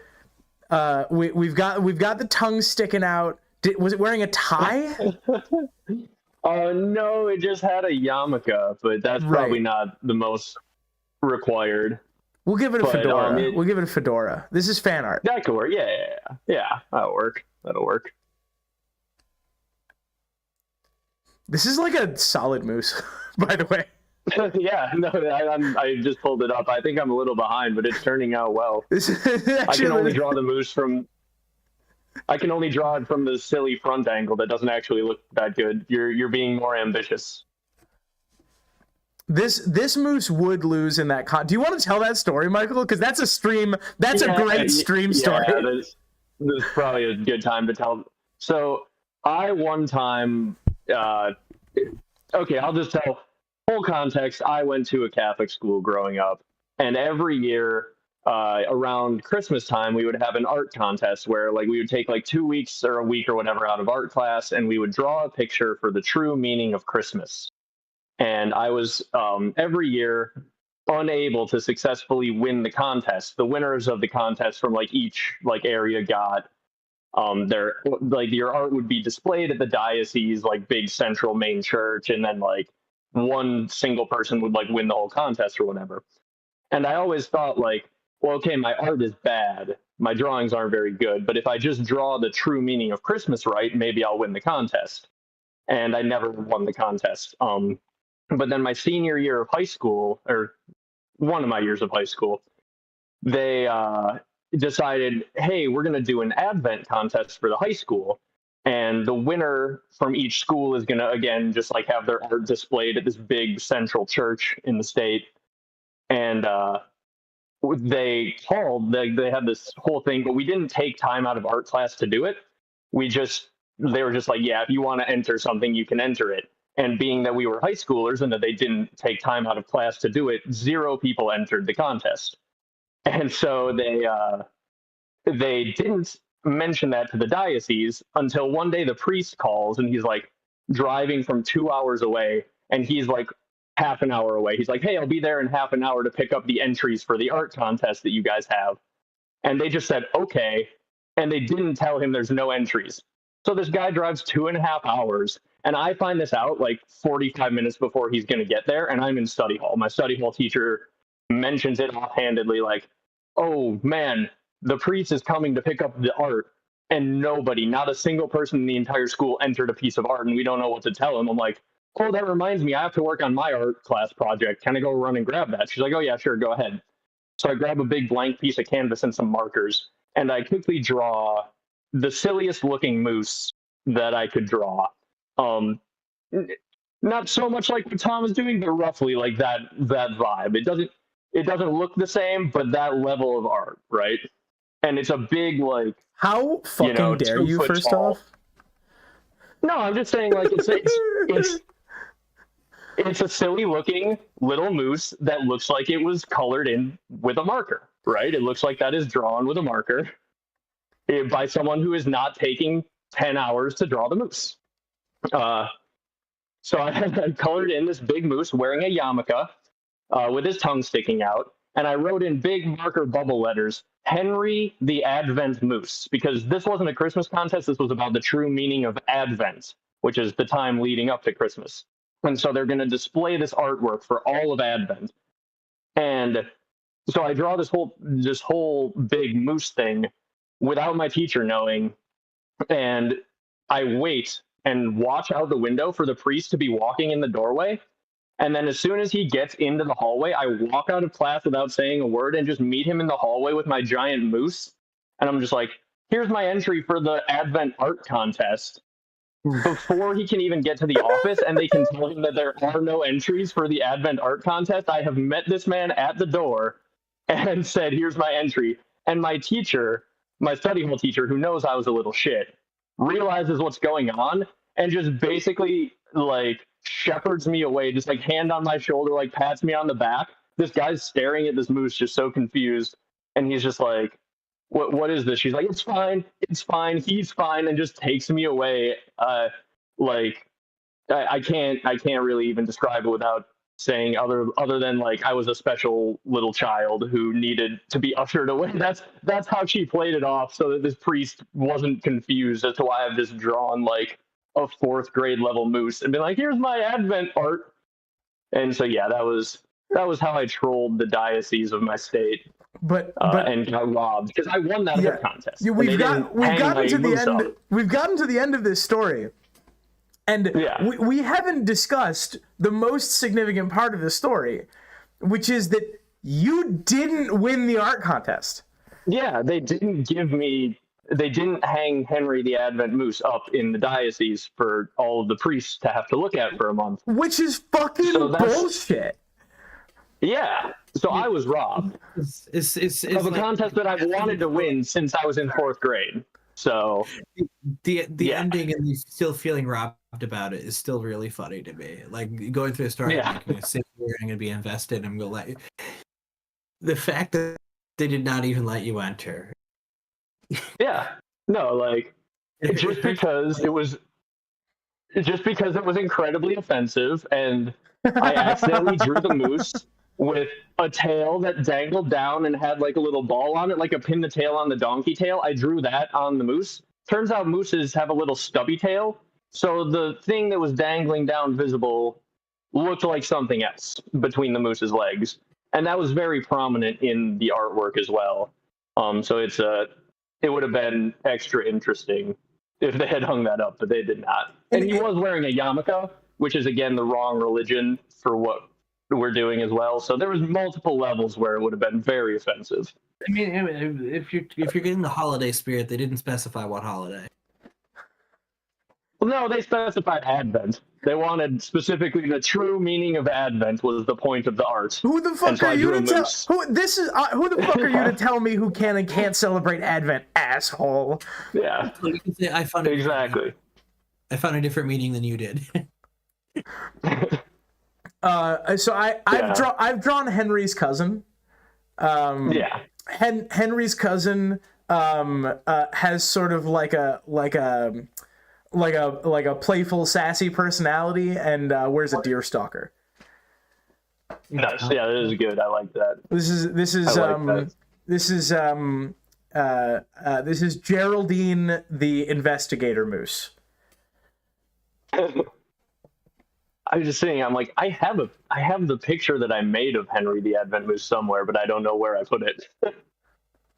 we've got the tongue sticking out. Was it wearing a tie? No, it just had a yarmulke, but that's probably not the most required. We'll give it a fedora. We'll give it a fedora. This is fan art. That could work. Yeah, that'll work. This is like a solid moose, by the way. Yeah, no, I just pulled it up. I think I'm a little behind, but it's turning out well. I can only draw the moose from. I can only draw it from the silly front angle that doesn't actually look that good. You're being more ambitious. This moose would lose in that Do you want to tell that story, Michael? Because that's a stream. That's a great stream story. Yeah, this is probably a good time to tell. So I one time. Okay, I'll just tell full context. I went to a Catholic school growing up, and every year around Christmas time, we would have an art contest where we would take 2 weeks or a week or whatever out of art class, and we would draw a picture for the true meaning of Christmas. And I was every year unable to successfully win the contest. The winners of the contest from each area got your art would be displayed at the diocese, big central main church, and then one single person would win the whole contest or whatever. And I always thought well, okay, my art is bad, my drawings aren't very good, but if I just draw the true meaning of Christmas right, maybe I'll win the contest. And I never won the contest. But then my senior year of high school, or one of my years of high school, they decided, hey, we're going to do an Advent contest for the high school. And the winner from each school is going to, again, just have their art displayed at this big central church in the state. And they had this whole thing, but we didn't take time out of art class to do it. They were just yeah, if you want to enter something, you can enter it. And being that we were high schoolers and that they didn't take time out of class to do it, 0 people entered the contest. And so they didn't mention that to the diocese until one day the priest calls, and he's driving from 2 hours away, and he's half an hour away. He's hey, I'll be there in half an hour to pick up the entries for the art contest that you guys have. And they just said, okay. And they didn't tell him there's no entries. So this guy drives 2.5 hours, and I find this out 45 minutes before he's going to get there, and I'm in study hall. My study hall teacher mentions it offhandedly, oh man, the priest is coming to pick up the art, and not a single person in the entire school entered a piece of art, and we don't know what to tell him. I'm oh, that reminds me, I have to work on my art class project. Can I go run and grab that? She's like, oh yeah, sure, go ahead. So I grab a big blank piece of canvas and some markers, and I quickly draw the silliest looking moose that I could draw. Not so much like what Tom is doing, but roughly like that vibe. It doesn't look the same, but that level of art, right? And it's a big, like, How fucking dare you, 2 foot first tall. off? No, I'm just saying, like, it's a silly looking little moose that looks like it was colored in with a marker, right? It looks like that is drawn with a marker by someone who is not taking 10 hours to draw the moose. So I had colored in this big moose wearing a yarmulke with his tongue sticking out, and I wrote in big marker bubble letters, Henry the Advent Moose, because this wasn't a Christmas contest. This was about the true meaning of Advent, which is the time leading up to Christmas. And so they're going to display this artwork for all of Advent. And so I draw this whole big moose thing without my teacher knowing, and I wait and watch out the window for the priest to be walking in the doorway. And then as soon as he gets into the hallway, I walk out of class without saying a word and just meet him in the hallway with my giant moose. And I'm just like, here's my entry for the Advent art contest. Before he can even get to the office and they can tell him that there are no entries for the Advent art contest, I have met this man at the door and said, here's my entry. And my teacher, my study hall teacher, who knows I was a little shit, realizes what's going on and just basically like shepherds me away, just like hand on my shoulder, like pats me on the back. This guy's staring at this moose just so confused, and he's just like, what is this? She's like, it's fine, he's fine, and just takes me away. Like I can't really even describe it without saying other than like I was a special little child who needed to be ushered away. That's how she played it off, so that this priest wasn't confused as to why I've just drawn like a 4th grade level moose and been like, here's my Advent art. And so yeah, that was how I trolled the diocese of my state. But And got robbed because I won that art contest. Yeah, we've gotten to the end of this story, and we haven't discussed the most significant part of the story, which is that you didn't win the art contest. Yeah, they didn't hang Henry the Advent Moose up in the diocese for all of the priests to have to look at for a month, which is fucking bullshit. Yeah. So I was robbed of a contest that I've wanted to win since I was in 4th grade. So the ending and you still feeling robbed about it is still really funny to me. Like going through the story, I'm going to sit here, I'm going to be invested, I'm going to let you. The fact that they did not even let you enter. Yeah. No, like just because it was incredibly offensive, and I accidentally drew the moose with a tail that dangled down and had like a little ball on it, like a pin the tail on the donkey tail. I drew that on the moose. Turns out mooses have a little stubby tail, so the thing that was dangling down visible looked like something else between the moose's legs, and that was very prominent in the artwork as well. So it would have been extra interesting if they had hung that up, but they did not. And he was wearing a yarmulke, which is again the wrong religion for what we're doing as well. So there was multiple levels where it would have been very offensive. I mean, if you're getting the holiday spirit, they didn't specify what holiday. Well, no, they specified Advent. They wanted specifically the true meaning of Advent was the point of the art. Who the fuck are you to tell? Who the fuck are you to tell me who can and can't celebrate Advent, asshole? Yeah, I found a different meaning than you did. So I've drawn Henry's cousin. Henry's cousin has sort of like a playful, sassy personality, and wears a deer stalker. Nice. Yeah, that is good. I like that. This is Geraldine the investigator moose. I was just saying, I'm like, I have the picture that I made of Henry the Advent Moose somewhere, but I don't know where I put it.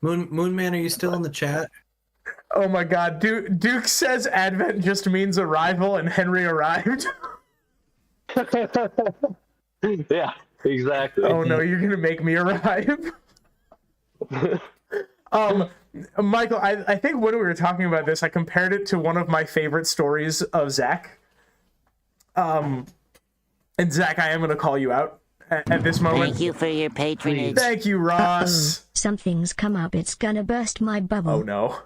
Moonman, are you still in the chat? Oh my god, Duke says Advent just means arrival and Henry arrived. Yeah, exactly. Oh no, you're gonna make me arrive. Michael, I think when we were talking about this, I compared it to one of my favorite stories of Zach. And Zach, I am gonna call you out at this moment. Thank you for your patronage. Thank you, Ross. Something's come up. It's gonna burst my bubble. Oh no.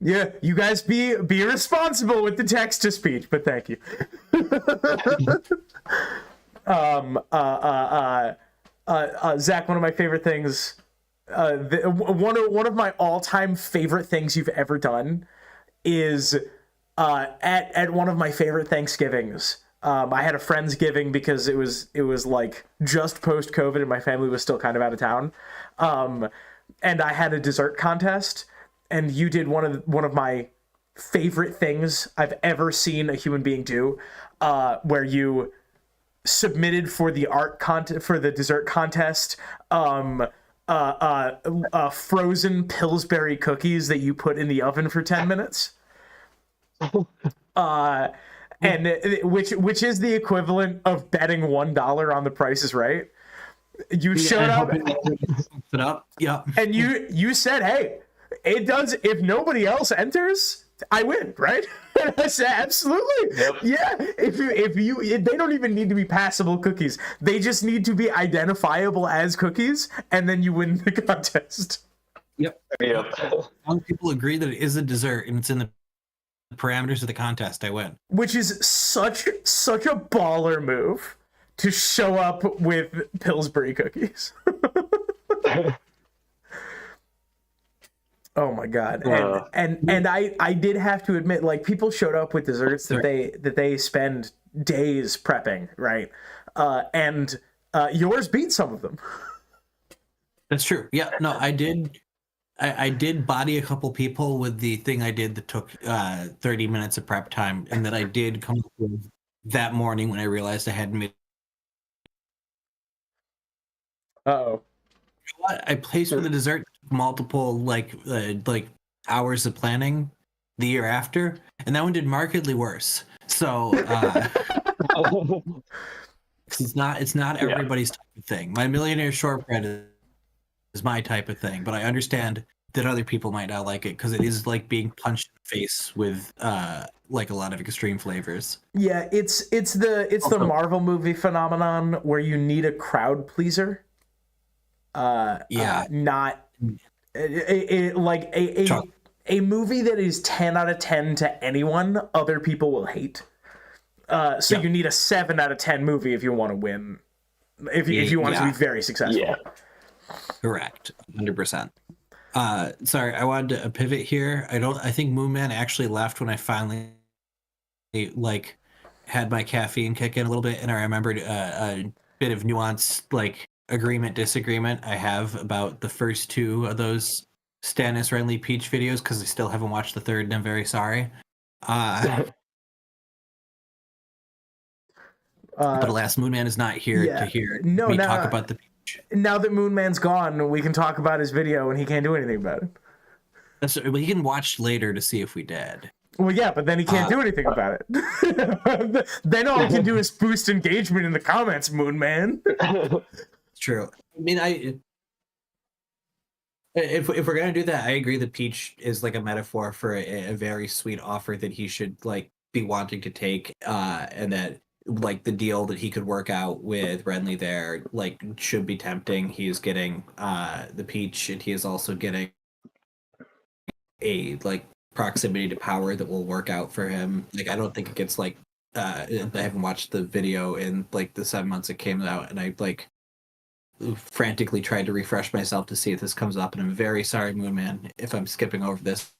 Yeah, you guys be responsible with the text to speech, but thank you. Zach, one of my favorite things, one of my all-time favorite things you've ever done is at one of my favorite Thanksgivings. I had a Friendsgiving because it was like just post-COVID and my family was still kind of out of town. And I had a dessert contest, and you did one of my favorite things I've ever seen a human being do, where you submitted for the dessert contest frozen Pillsbury cookies that you put in the oven for 10 minutes. And which is the equivalent of betting $1 on The Price is Right. You showed up, yeah, and you said, "Hey, it does. If nobody else enters, I win, right?" And I said, "Absolutely, Yep. Yeah. If they don't even need to be passable cookies; they just need to be identifiable as cookies, and then you win the contest." Yep. Yep. As long as people agree that it is a dessert and it's in the parameters of the contest, I win. Which is such a baller move to show up with Pillsbury cookies. Oh my god. And I did have to admit, like, people showed up with desserts that they spend days prepping, right? And yours beat some of them. That's true. Yeah, no, I did body a couple people with the thing I did that took 30 minutes of prep time, and that I did come up with that morning when I realized I hadn't made. Uh-oh. What? I placed for the dessert multiple like hours of planning the year after, and that one did markedly worse. So it's not everybody's type of thing. My millionaire shortbread is my type of thing, but I understand that other people might not like it because it is like being punched in the face with like a lot of extreme flavors. Yeah, it's the Marvel movie phenomenon where you need a crowd pleaser. Not like a movie that is 10 out of 10 to anyone, other people will hate. So you need a 7 out of 10 movie if you want to win. If you want it to be very successful. Yeah. Correct. 100%. Sorry, I wanted to pivot here. I think Moonman actually left when I finally like had my caffeine kick in a little bit, and I remembered a bit of nuanced like agreement disagreement I have about the first two of those Stannis Renly Peach videos, because I still haven't watched the third and I'm very sorry. But alas, Moonman is not here to hear me talk about the Peach. Now that Moonman's gone, we can talk about his video and he can't do anything about it. Well, he can watch later to see if we did. Well, yeah, but then he can't do anything about it. Then all he can do is boost engagement in the comments, Moonman. True. I mean, if we're gonna do that, I agree that Peach is like a metaphor for a very sweet offer that he should like be wanting to take, and that like the deal that he could work out with Renly there like should be tempting. He is getting the Peach, and he is also getting a like proximity to power that will work out for him. Like I don't think it gets like I haven't watched the video in like the 7 months it came out, and I like frantically tried to refresh myself to see if this comes up, and I'm very sorry, Moonman, if I'm skipping over this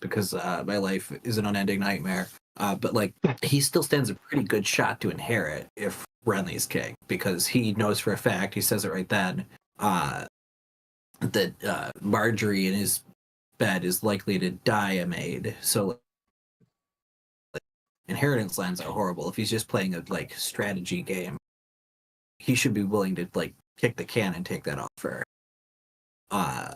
because my life is an unending nightmare. But like he still stands a pretty good shot to inherit if Renly's king, because he knows for a fact, he says it right then, that Marjorie in his bed is likely to die a maid. So like, inheritance lands are horrible. If he's just playing a like strategy game, he should be willing to like kick the can and take that offer. I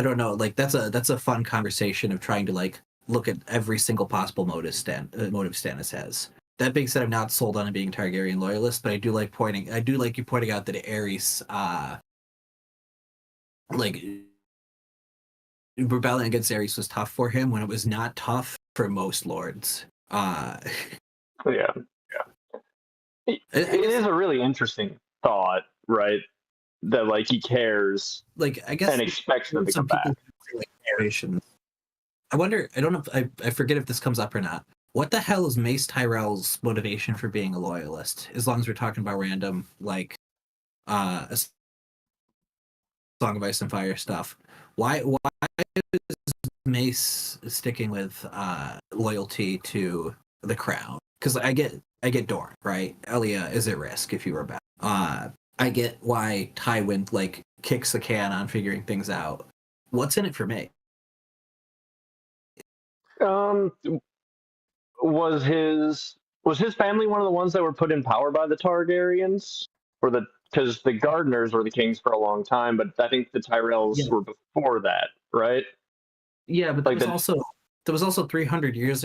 don't know, like that's a fun conversation of trying to like look at every single possible motive Stannis has. That being said, I'm not sold on him being Targaryen loyalist, but I do like you pointing out that Aerys, like, rebelling against Aerys was tough for him when it was not tough for most lords. Yeah. It is a really interesting thought, right? That like he cares, like, I guess, and expects them to come back. Like, narrations. I wonder. I don't know. I forget if this comes up or not. What the hell is Mace Tyrell's motivation for being a loyalist? As long as we're talking about random, like, a Song of Ice and Fire stuff. Why is Mace sticking with loyalty to the crown? Because I get Dorne, right? Elia is at risk if you rebel. I get why Tywin like kicks the can on figuring things out. What's in it for me? Was his family one of the ones that were put in power by the Targaryens, or because the Gardeners were the kings for a long time, but I think the Tyrells were before that, right? Yeah, but like there was also 300 years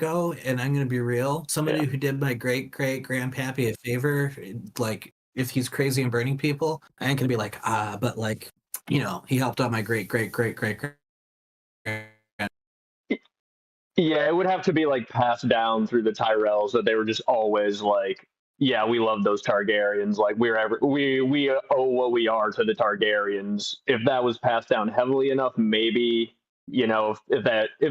ago, and I'm gonna be real. Somebody who did my great grandpappy a favor, like if he's crazy and burning people, I ain't gonna be like, but like, you know, he helped out my great. Yeah, it would have to be like passed down through the Tyrells that they were just always like, yeah, we love those Targaryens. Like we owe what we are to the Targaryens. If that was passed down heavily enough, maybe, you know, if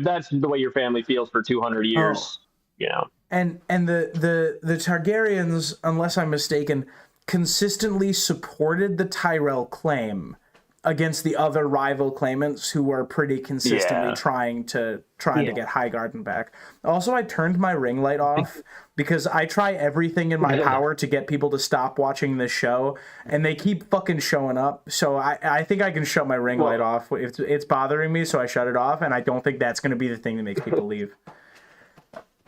that's the way your family feels for 200 years, you know. And the Targaryens, unless I'm mistaken, consistently supported the Tyrell claim against the other rival claimants who were pretty consistently trying to get Highgarden back. Also, I turned my ring light off because I try everything in my power to get people to stop watching this show, and they keep fucking showing up. So I think I can shut my ring light off. It's bothering me, so I shut it off, and I don't think that's going to be the thing that makes people leave.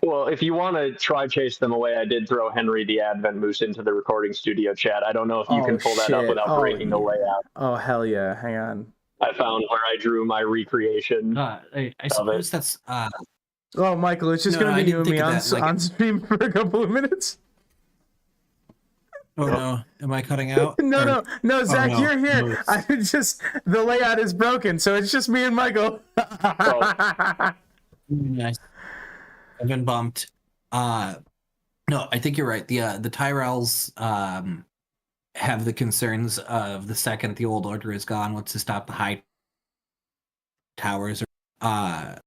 Well, if you want to try chase them away, I did throw Henry the Advent Moose into the recording studio chat. I don't know if you can pull that up without breaking the layout. Oh, hell yeah. Hang on. I found where I drew my recreation. I suppose that's... Oh, Michael, it's just going to be you and me on stream for a couple of minutes. Oh, no. Am I cutting out? No, Zach, you're here. The layout is broken, so it's just me and Michael. Nice. I've been bumped. No, I think you're right. The Tyrells have the concerns of the second the old order is gone, what's to stop the high towers. But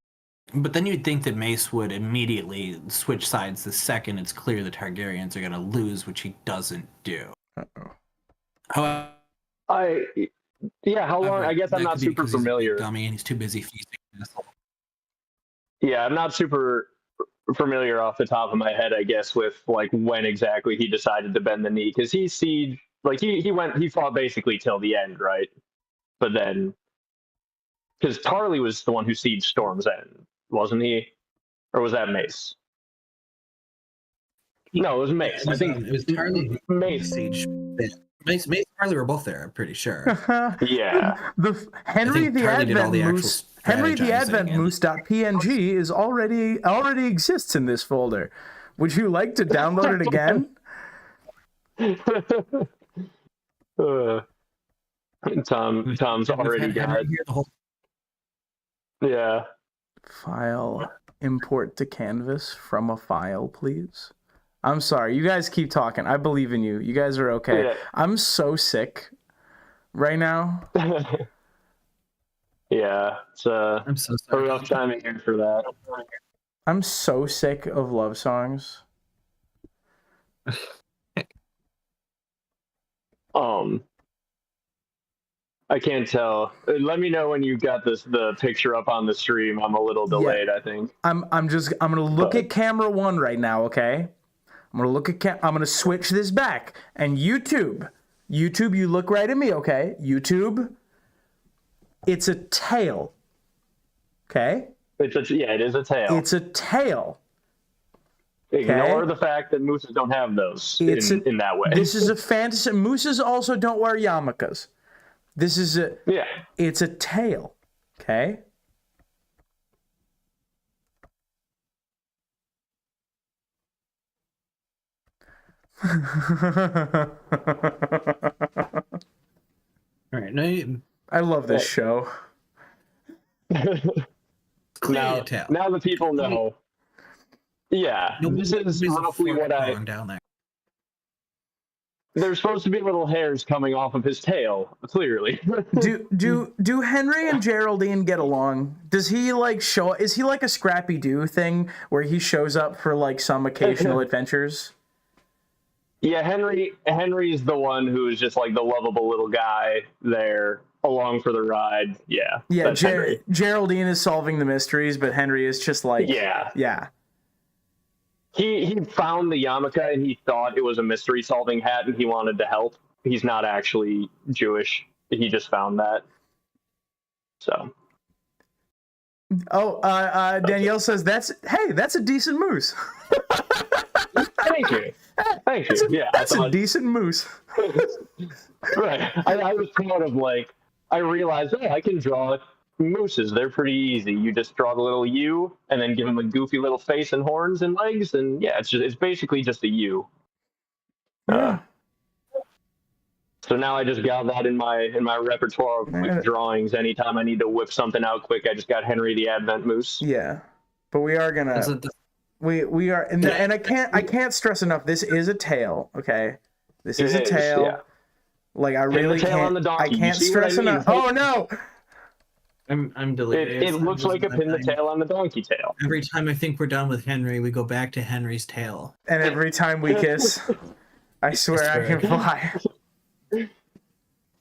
then you'd think that Mace would immediately switch sides the second it's clear the Targaryens are going to lose, which he doesn't do. How long? I guess I'm not super familiar. He's a dummy and he's too busy feasting. Yeah, I'm not super familiar off the top of my head, I guess, with like when exactly he decided to bend the knee, because he fought basically till the end, right? But then, because Tarly was the one who sieged Storm's End, wasn't he? Or was that Mace? No, it was Mace. I think it was Tarly. Mace siege. Mace and Tarly were both there, I'm pretty sure. Yeah. Henry the Advent Moose.png is already exists in this folder. Would you like to download it again? Tom's already got it. Yeah. File import to canvas from a file, please. I'm sorry. You guys keep talking. I believe in you. You guys are okay. Yeah. I'm so sick right now. Yeah, it's I'm so sorry. a rough time of year for that. I'm so sick of love songs. I can't tell. Let me know when you got the picture up on the stream. I'm a little delayed, I think. I'm gonna look at camera one right now, okay? I'm gonna switch this back. And YouTube, you look right at me, okay? YouTube, it's a tail. Okay? It is a tail. It's a tail. Ignore the fact that mooses don't have those in that way. This is a fantasy. Mooses also don't wear yarmulkes. It's a tail. Okay? All right, now I love this show. now the people know. Yeah, this is roughly what down there. There's supposed to be little hairs coming off of his tail, clearly. Do Henry and Geraldine get along? Does he like show? Is he like a Scrappy Doo thing where he shows up for like some occasional adventures? Yeah, Henry's the one who is just like the lovable little guy there along for the ride. Yeah. Yeah, Geraldine is solving the mysteries, but Henry is just like yeah. He found the yarmulke and he thought it was a mystery solving hat and he wanted to help. He's not actually Jewish. He just found that. So. Oh, Danielle says that's a decent moose. Thank you. Yeah, that's a decent moose. Right. I was proud of I realized, I can draw mooses. They're pretty easy. You just draw the little U and then give them a goofy little face and horns and legs, and yeah, it's basically just a U. Yeah. So now I just got that in my repertoire of quick drawings. Anytime I need to whip something out quick, I just got Henry the Advent Moose. Yeah, but we are gonna we are and I can't stress enough. This is a tale, okay? This is a tale. Yeah. Like I really can't. I can't stress enough. Oh no! I'm deleted. It looks like a pin the tail on the donkey tail. Every time I think we're done with Henry, we go back to Henry's tail. And every time we kiss, I swear I can fly.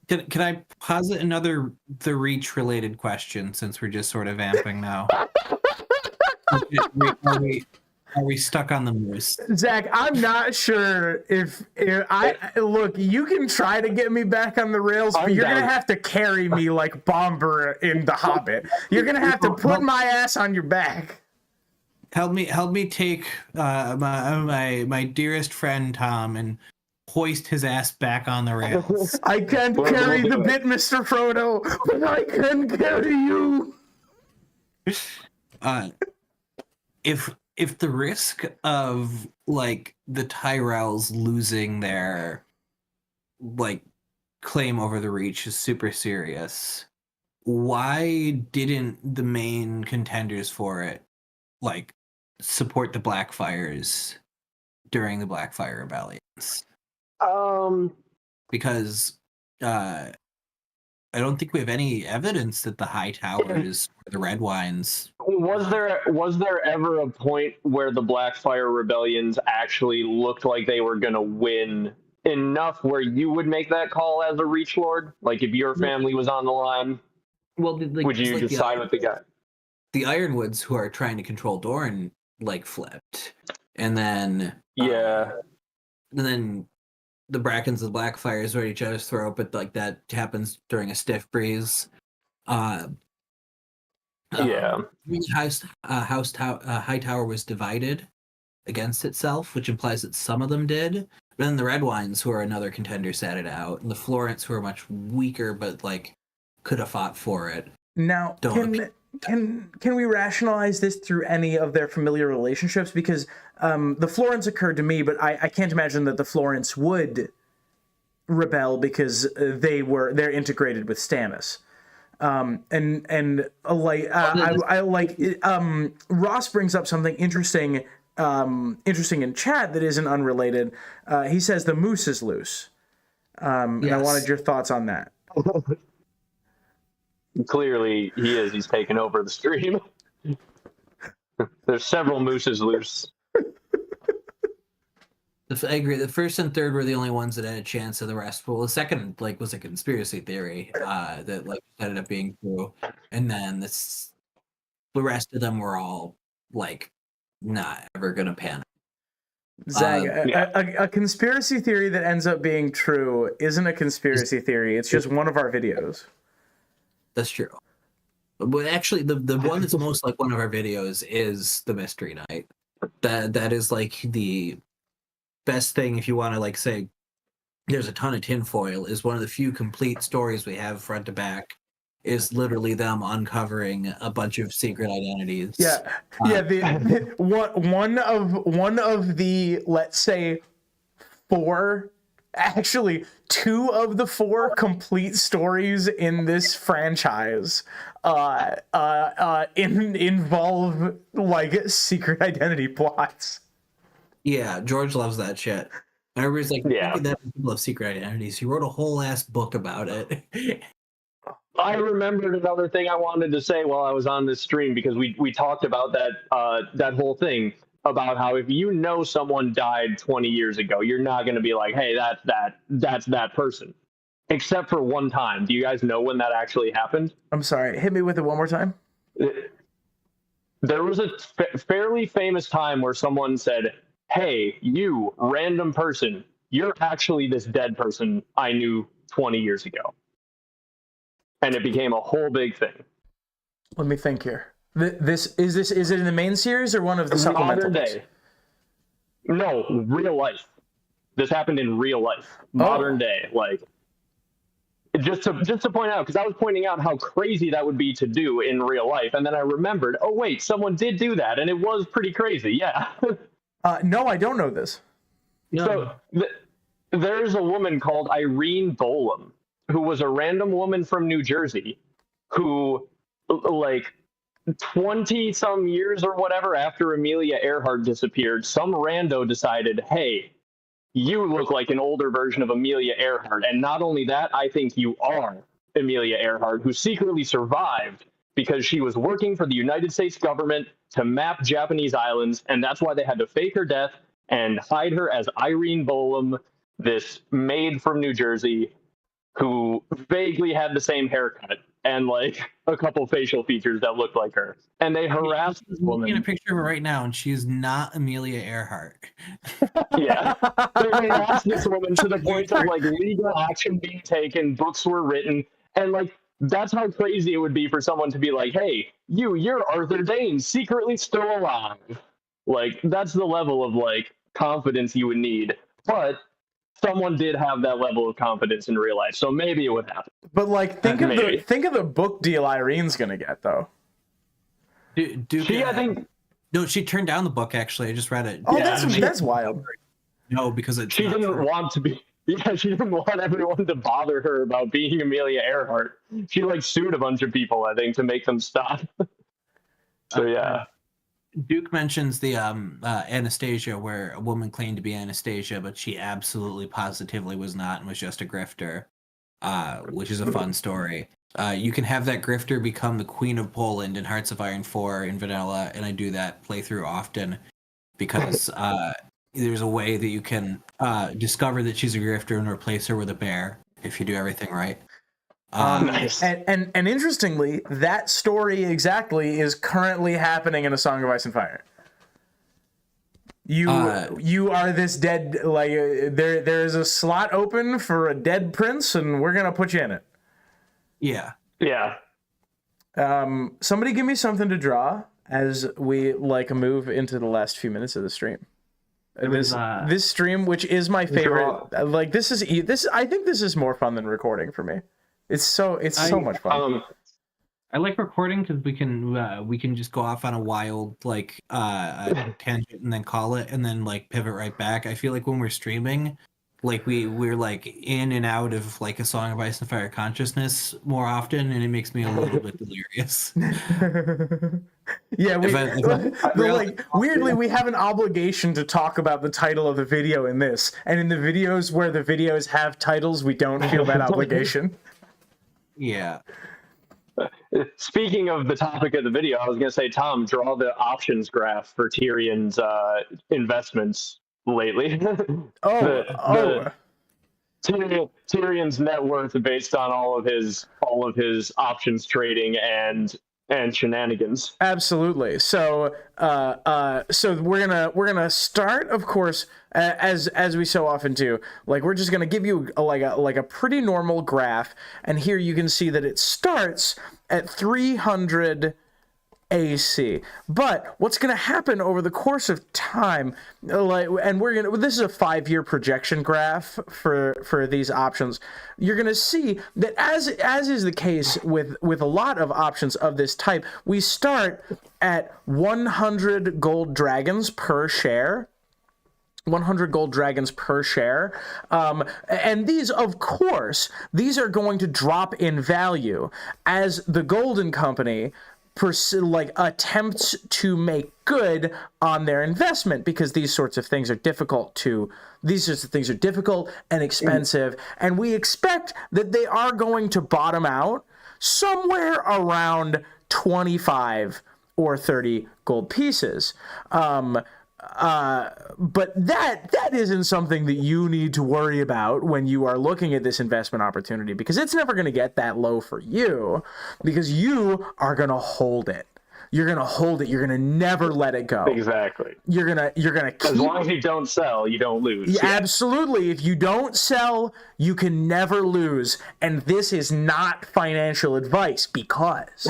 Can I posit another The Reach related question since we're just sort of vamping now? Are we stuck on the moose? Zach, I'm not sure if I look. You can try to get me back on the rails, but you're gonna have to carry me like Bomber in The Hobbit. You're gonna have to put my ass on your back. Help me take my dearest friend Tom and hoist his ass back on the rails. I can't carry the bit, Mr. Frodo, but I can carry you. If the risk of like the Tyrells losing their like claim over the Reach is super serious, why didn't the main contenders for it like support the Blackfires during the Blackfire rebellions? Because I don't think we have any evidence that the High Towers or the Red Wines. Was there ever a point where the Blackfire rebellions actually looked like they were going to win enough where you would make that call as a Reach Lord? Like if your family was on the line, would you just side with the guy? The Ironwoods, who are trying to control Dorne, like flipped, and then the Brackens and the Blackfires are at each other's throat, but like that happens during a stiff breeze. High Tower was divided against itself, which implies that some of them did. But then the Red Wines, who are another contender, sat it out, and the Florents, who are much weaker but like could have fought for it. Now, can we rationalize this through any of their familiar relationships? Because the Florents occurred to me, but I can't imagine that the Florents would rebel because they're integrated with Stannis. Ross brings up something interesting in chat that isn't unrelated. He says the moose is loose, and I wanted your thoughts on that. Clearly, he is. He's taken over the stream. There's several mooses loose. I agree. The first and third were the only ones that had a chance of the rest. Well, the second was a conspiracy theory that ended up being true, and then the rest of them were all not ever gonna pan out. Zach, a conspiracy theory that ends up being true isn't a conspiracy theory. It's just one of our videos. That's true. But actually, the one that's most like one of our videos is the Mystery Night. That is like the best thing if you want to say there's a ton of tinfoil. Is one of the few complete stories we have front to back. Is literally them uncovering a bunch of secret identities. One of the, let's say, two of the four complete stories in this franchise involve like secret identity plots. Yeah, George loves that shit. And everybody's like, Yeah. that people have secret identities. He wrote a whole ass book about it. I remembered another thing I wanted to say while I was on this stream, because we talked about that whole thing about how if you know someone died 20 years ago, you're not going to be like, hey, that's that person. Except for one time. Do you guys know when that actually happened? I'm sorry, hit me with it one more time. There was a fairly famous time where someone said, hey, you random person, you're actually this dead person I knew 20 years ago. And it became a whole big thing. Let me think here. Is it in the main series or one of the supplemental Modern books? day. No, real life. This happened in real life. Modern day. Like, just to point out, because I was pointing out how crazy that would be to do in real life, and then I remembered, oh wait, someone did do that, and it was pretty crazy. Yeah. No, I don't know this. No. So there's a woman called Irene Bolam, who was a random woman from New Jersey, who, like, 20 some years or whatever after Amelia Earhart disappeared, some rando decided, hey, you look like an older version of Amelia Earhart. And not only that, I think you are Amelia Earhart, who secretly survived because she was working for the United States government to map Japanese islands. And that's why they had to fake her death and hide her as Irene Bolam, this maid from New Jersey who vaguely had the same haircut and like a couple facial features that looked like her. And they harassed this I'm looking at a woman. picture of her right now, and she is not Amelia Earhart. Yeah. They harassed this woman to the point of like legal action being taken, books were written, and like that's how crazy it would be for someone to be like, hey, you're Arthur Dane, secretly still alive. Like, that's the level of like confidence you would need. But someone did have that level of confidence in real life, so maybe it would happen. But like, think of Maybe. the book deal Irene's gonna get though. Duke, I think no, she turned down the book. Actually, I just read it. Oh, Yeah. that's wild. No, because it's she not didn't true. want to be. Yeah, she didn't want everyone to bother her about being Amelia Earhart. She like sued a bunch of people, I think, to make them stop. So yeah. Duke mentions the Anastasia, where a woman claimed to be Anastasia, but she absolutely positively was not and was just a grifter, which is a fun story. You can have that grifter become the Queen of Poland in Hearts of Iron 4 in vanilla, and I do that playthrough often because there's a way that you can discover that she's a grifter and replace her with a bear if you do everything right. Nice. And interestingly, that story exactly is currently happening in A Song of Ice and Fire. You are this dead, like there's a slot open for a dead prince, and we're gonna put you in it. Yeah. Yeah. Somebody give me something to draw as we like move into the last few minutes of the stream. This stream, which is my favorite, like this. I think this is more fun than recording for me. It's so much fun. I like recording because we can just go off on a wild like tangent and then call it and then like pivot right back. I feel like when we're streaming, like we're like in and out of like A Song of Ice and Fire consciousness more often, and it makes me a little bit delirious. Yeah, weirdly we have an obligation to talk about the title of the video in this, and in the videos where the videos have titles, we don't feel that obligation. Yeah. Speaking of the topic of the video, I was going to say, Tom, draw the options graph for Tyrion's investments lately. Tyrion's net worth based on all of his options trading and shenanigans. Absolutely. So we're gonna start, of course, as we so often do. Like, we're just gonna give you a pretty normal graph, and here you can see that it starts at 300 AC. But what's going to happen over the course of time, this is a 5-year projection graph for these options. You're going to see that as is the case with a lot of options of this type, we start at 100 gold dragons per share. 100 gold dragons per share. And these, of course, these are going to drop in value as the Golden Company attempts to make good on their investment, because these sorts of things are difficult and expensive, and we expect that they are going to bottom out somewhere around 25 or 30 gold pieces. But that isn't something that you need to worry about when you are looking at this investment opportunity, because it's never going to get that low for you, because you are going to hold it. You're going to hold it. You're going to never let it go. Exactly. You're going to keep... As long as you don't sell, you don't lose. Yeah, absolutely. If you don't sell, you can never lose. And this is not financial advice, because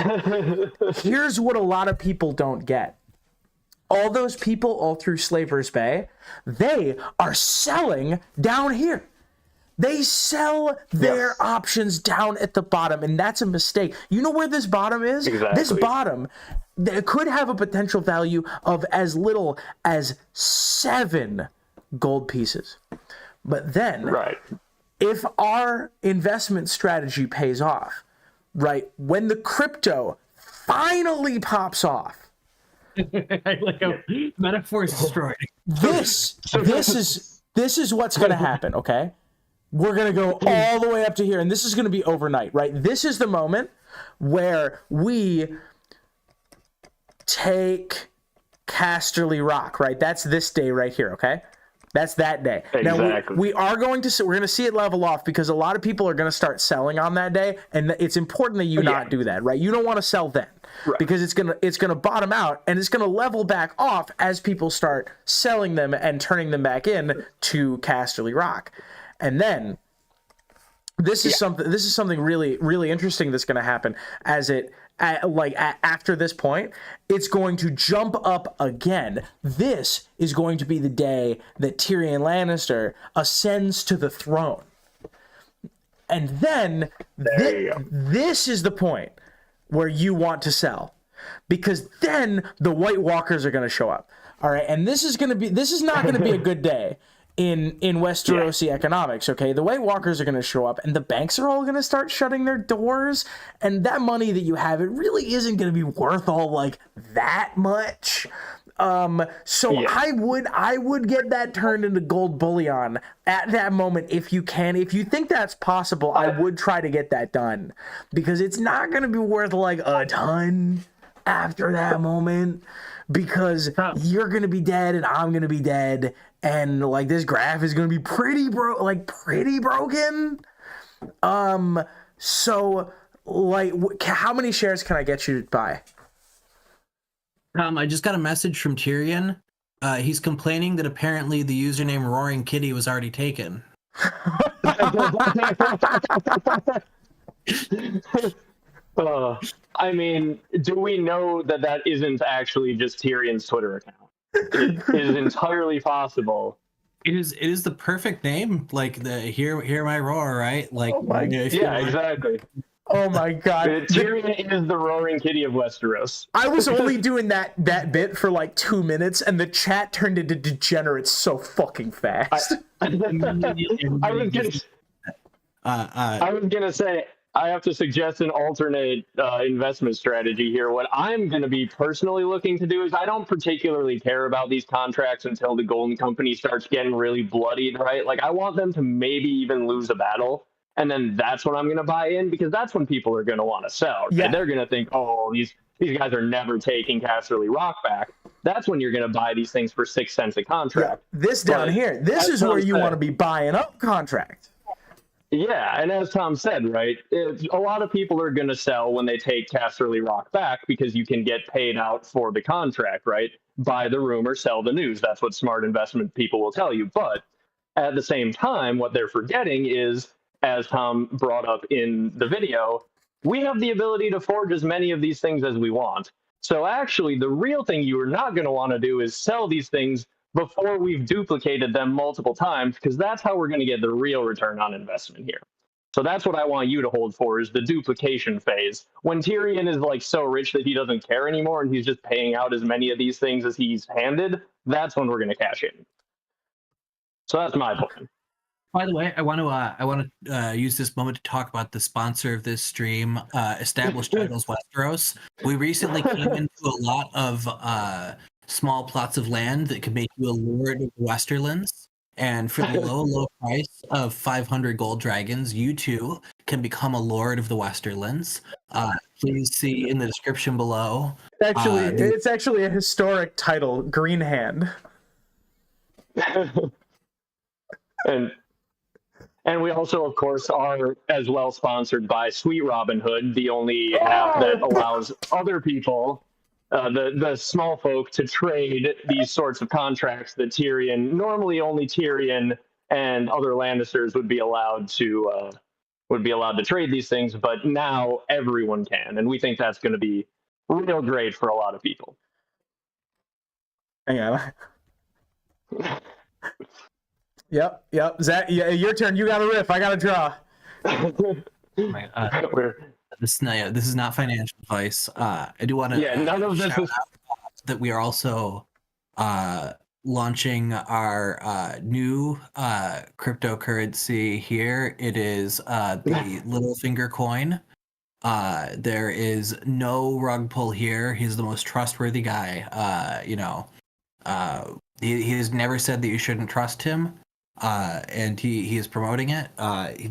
here's what a lot of people don't get. All those people all through Slaver's Bay, they are selling down here. They sell their options down at the bottom, and that's a mistake. You know where this bottom is? Exactly. This bottom, that could have a potential value of as little as 7 gold pieces. But then, if our investment strategy pays off, right, when the crypto finally pops off, like a metaphor is destroyed. This is what's going to happen, okay? We're going to go all the way up to here, and this is going to be overnight, right? This is the moment where we take Casterly Rock, right? That's this day right here, okay? That's that day. Exactly. Now, we're going to see it level off, because a lot of people are going to start selling on that day, and it's important that you not do that, right? You don't want to sell then, because it's gonna bottom out, and it's gonna level back off as people start selling them and turning them back in to Casterly Rock. And then this is something really, really interesting that's going to happen after this point. It's going to jump up again. This is going to be the day that Tyrion Lannister ascends to the throne. And then this is the point where you want to sell, because then the White Walkers are going to show up. All right. And this is not going to be a good day in Westerosi economics, okay? The White Walkers are going to show up, and the banks are all going to start shutting their doors, and that money that you have, it really isn't going to be worth all like that much. I would get that turned into gold bullion at that moment if you can. If you think that's possible, I would try to get that done, because it's not going to be worth like a ton after that moment, because you're going to be dead and I'm going to be dead, and like this graph is going to be pretty broken. So like how many shares can I get you to buy? I just got a message from Tyrion. He's complaining that apparently the username Roaring Kitty was already taken. I mean, do we know that isn't actually just Tyrion's Twitter account? It is entirely possible. It is the perfect name. Like the hear my roar, right? Like exactly. Oh my god. Tyrion is the Roaring Kitty of Westeros. I was only doing that bit for like 2 minutes, and the chat turned into degenerates so fucking fast. I was gonna say, I have to suggest an alternate investment strategy here. What I'm going to be personally looking to do is, I don't particularly care about these contracts until the Golden Company starts getting really bloodied, right? Like, I want them to maybe even lose a battle, and then that's when I'm going to buy in, because that's when people are going to want to sell. Right? Yeah. They're going to think, oh, these guys are never taking Casterly Rock back. That's when you're going to buy these things for 6 cents a contract. Yeah. This down here, this is where you want to be buying up contracts. Yeah, and as Tom said, right, a lot of people are going to sell when they take Casterly Rock back, because you can get paid out for the contract, right? Buy the rumor, sell the news. That's what smart investment people will tell you. But at the same time, what they're forgetting is, as Tom brought up in the video, we have the ability to forge as many of these things as we want. So actually, the real thing you are not going to want to do is sell these things before we've duplicated them multiple times, because that's how we're going to get the real return on investment here. So that's what I want you to hold for, is the duplication phase. When Tyrion is like so rich that he doesn't care anymore and he's just paying out as many of these things as he's handed, that's when we're going to cash in. So that's my plan. By the way, I want to use this moment to talk about the sponsor of this stream, Established Titles Westeros. We recently came into a lot of small plots of land that could make you a lord of the Westerlands. And for the low price of 500 gold dragons, you too can become a lord of the Westerlands. Please see in the description below. Actually, it's actually a historic title, Green Hand. And we also, of course, are as well sponsored by Sweet Robin Hood, the only app that allows other people, the small folk, to trade these sorts of contracts that normally only Tyrion and other Lannisters would be allowed to trade these things, but now everyone can, and we think that's going to be real great for a lot of people. Hang on. Yep. Zach, yeah, your turn. You got a riff. I got a draw. This is not financial advice. I do want to none of this is that we are also launching our new cryptocurrency here. It is the Littlefinger coin. There is no rug pull here. He's the most trustworthy guy. He has never said that you shouldn't trust him. And he is promoting it.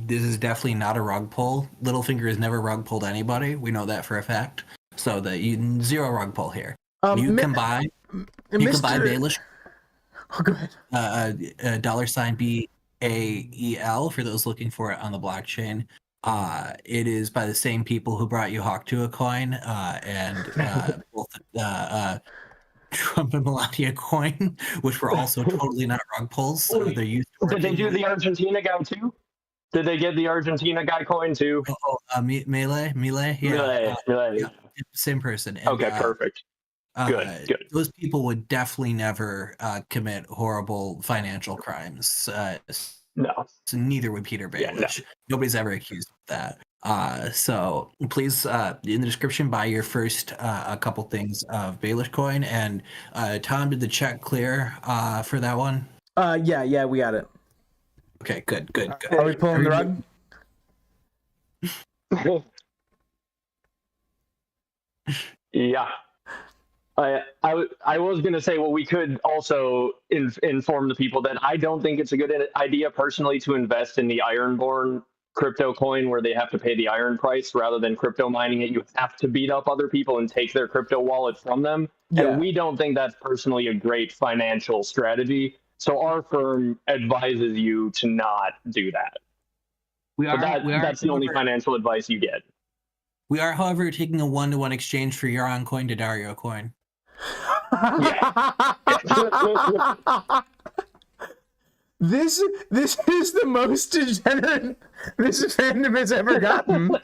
This is definitely not a rug pull. Littlefinger has never rug pulled anybody. We know that for a fact. So zero rug pull here. You can buy Baelish. Oh, go ahead. $BAEL for those looking for it on the blockchain. It is by the same people who brought you Hawktua coin and both Trump and Melania coin, which were also totally not rug pulls. So they're used to. Did they do the Argentina guy too? Did they get the Argentina guy coin too? Melee? Yeah. Yeah, same person. And, okay, perfect. Good. Those people would definitely never commit horrible financial crimes. No. So neither would Peter Baelish. No. Nobody's ever accused of that. So please, in the description, buy your first a couple things of Baelish coin. And Tom, did the check clear for that one? Yeah, we got it. Okay, good. Are we pulling the rug? Yeah. I was going to say, well, we could also inform the people that I don't think it's a good idea personally to invest in the Ironborn crypto coin where they have to pay the iron price rather than crypto mining it. You have to beat up other people and take their crypto wallet from them. Yeah. And we don't think that's personally a great financial strategy. So our firm advises you to not do that. That's the only financial advice you get. We are, however, taking a 1-to-1 exchange for Euron coin to Dario coin. This is the most degenerate this fandom has ever gotten.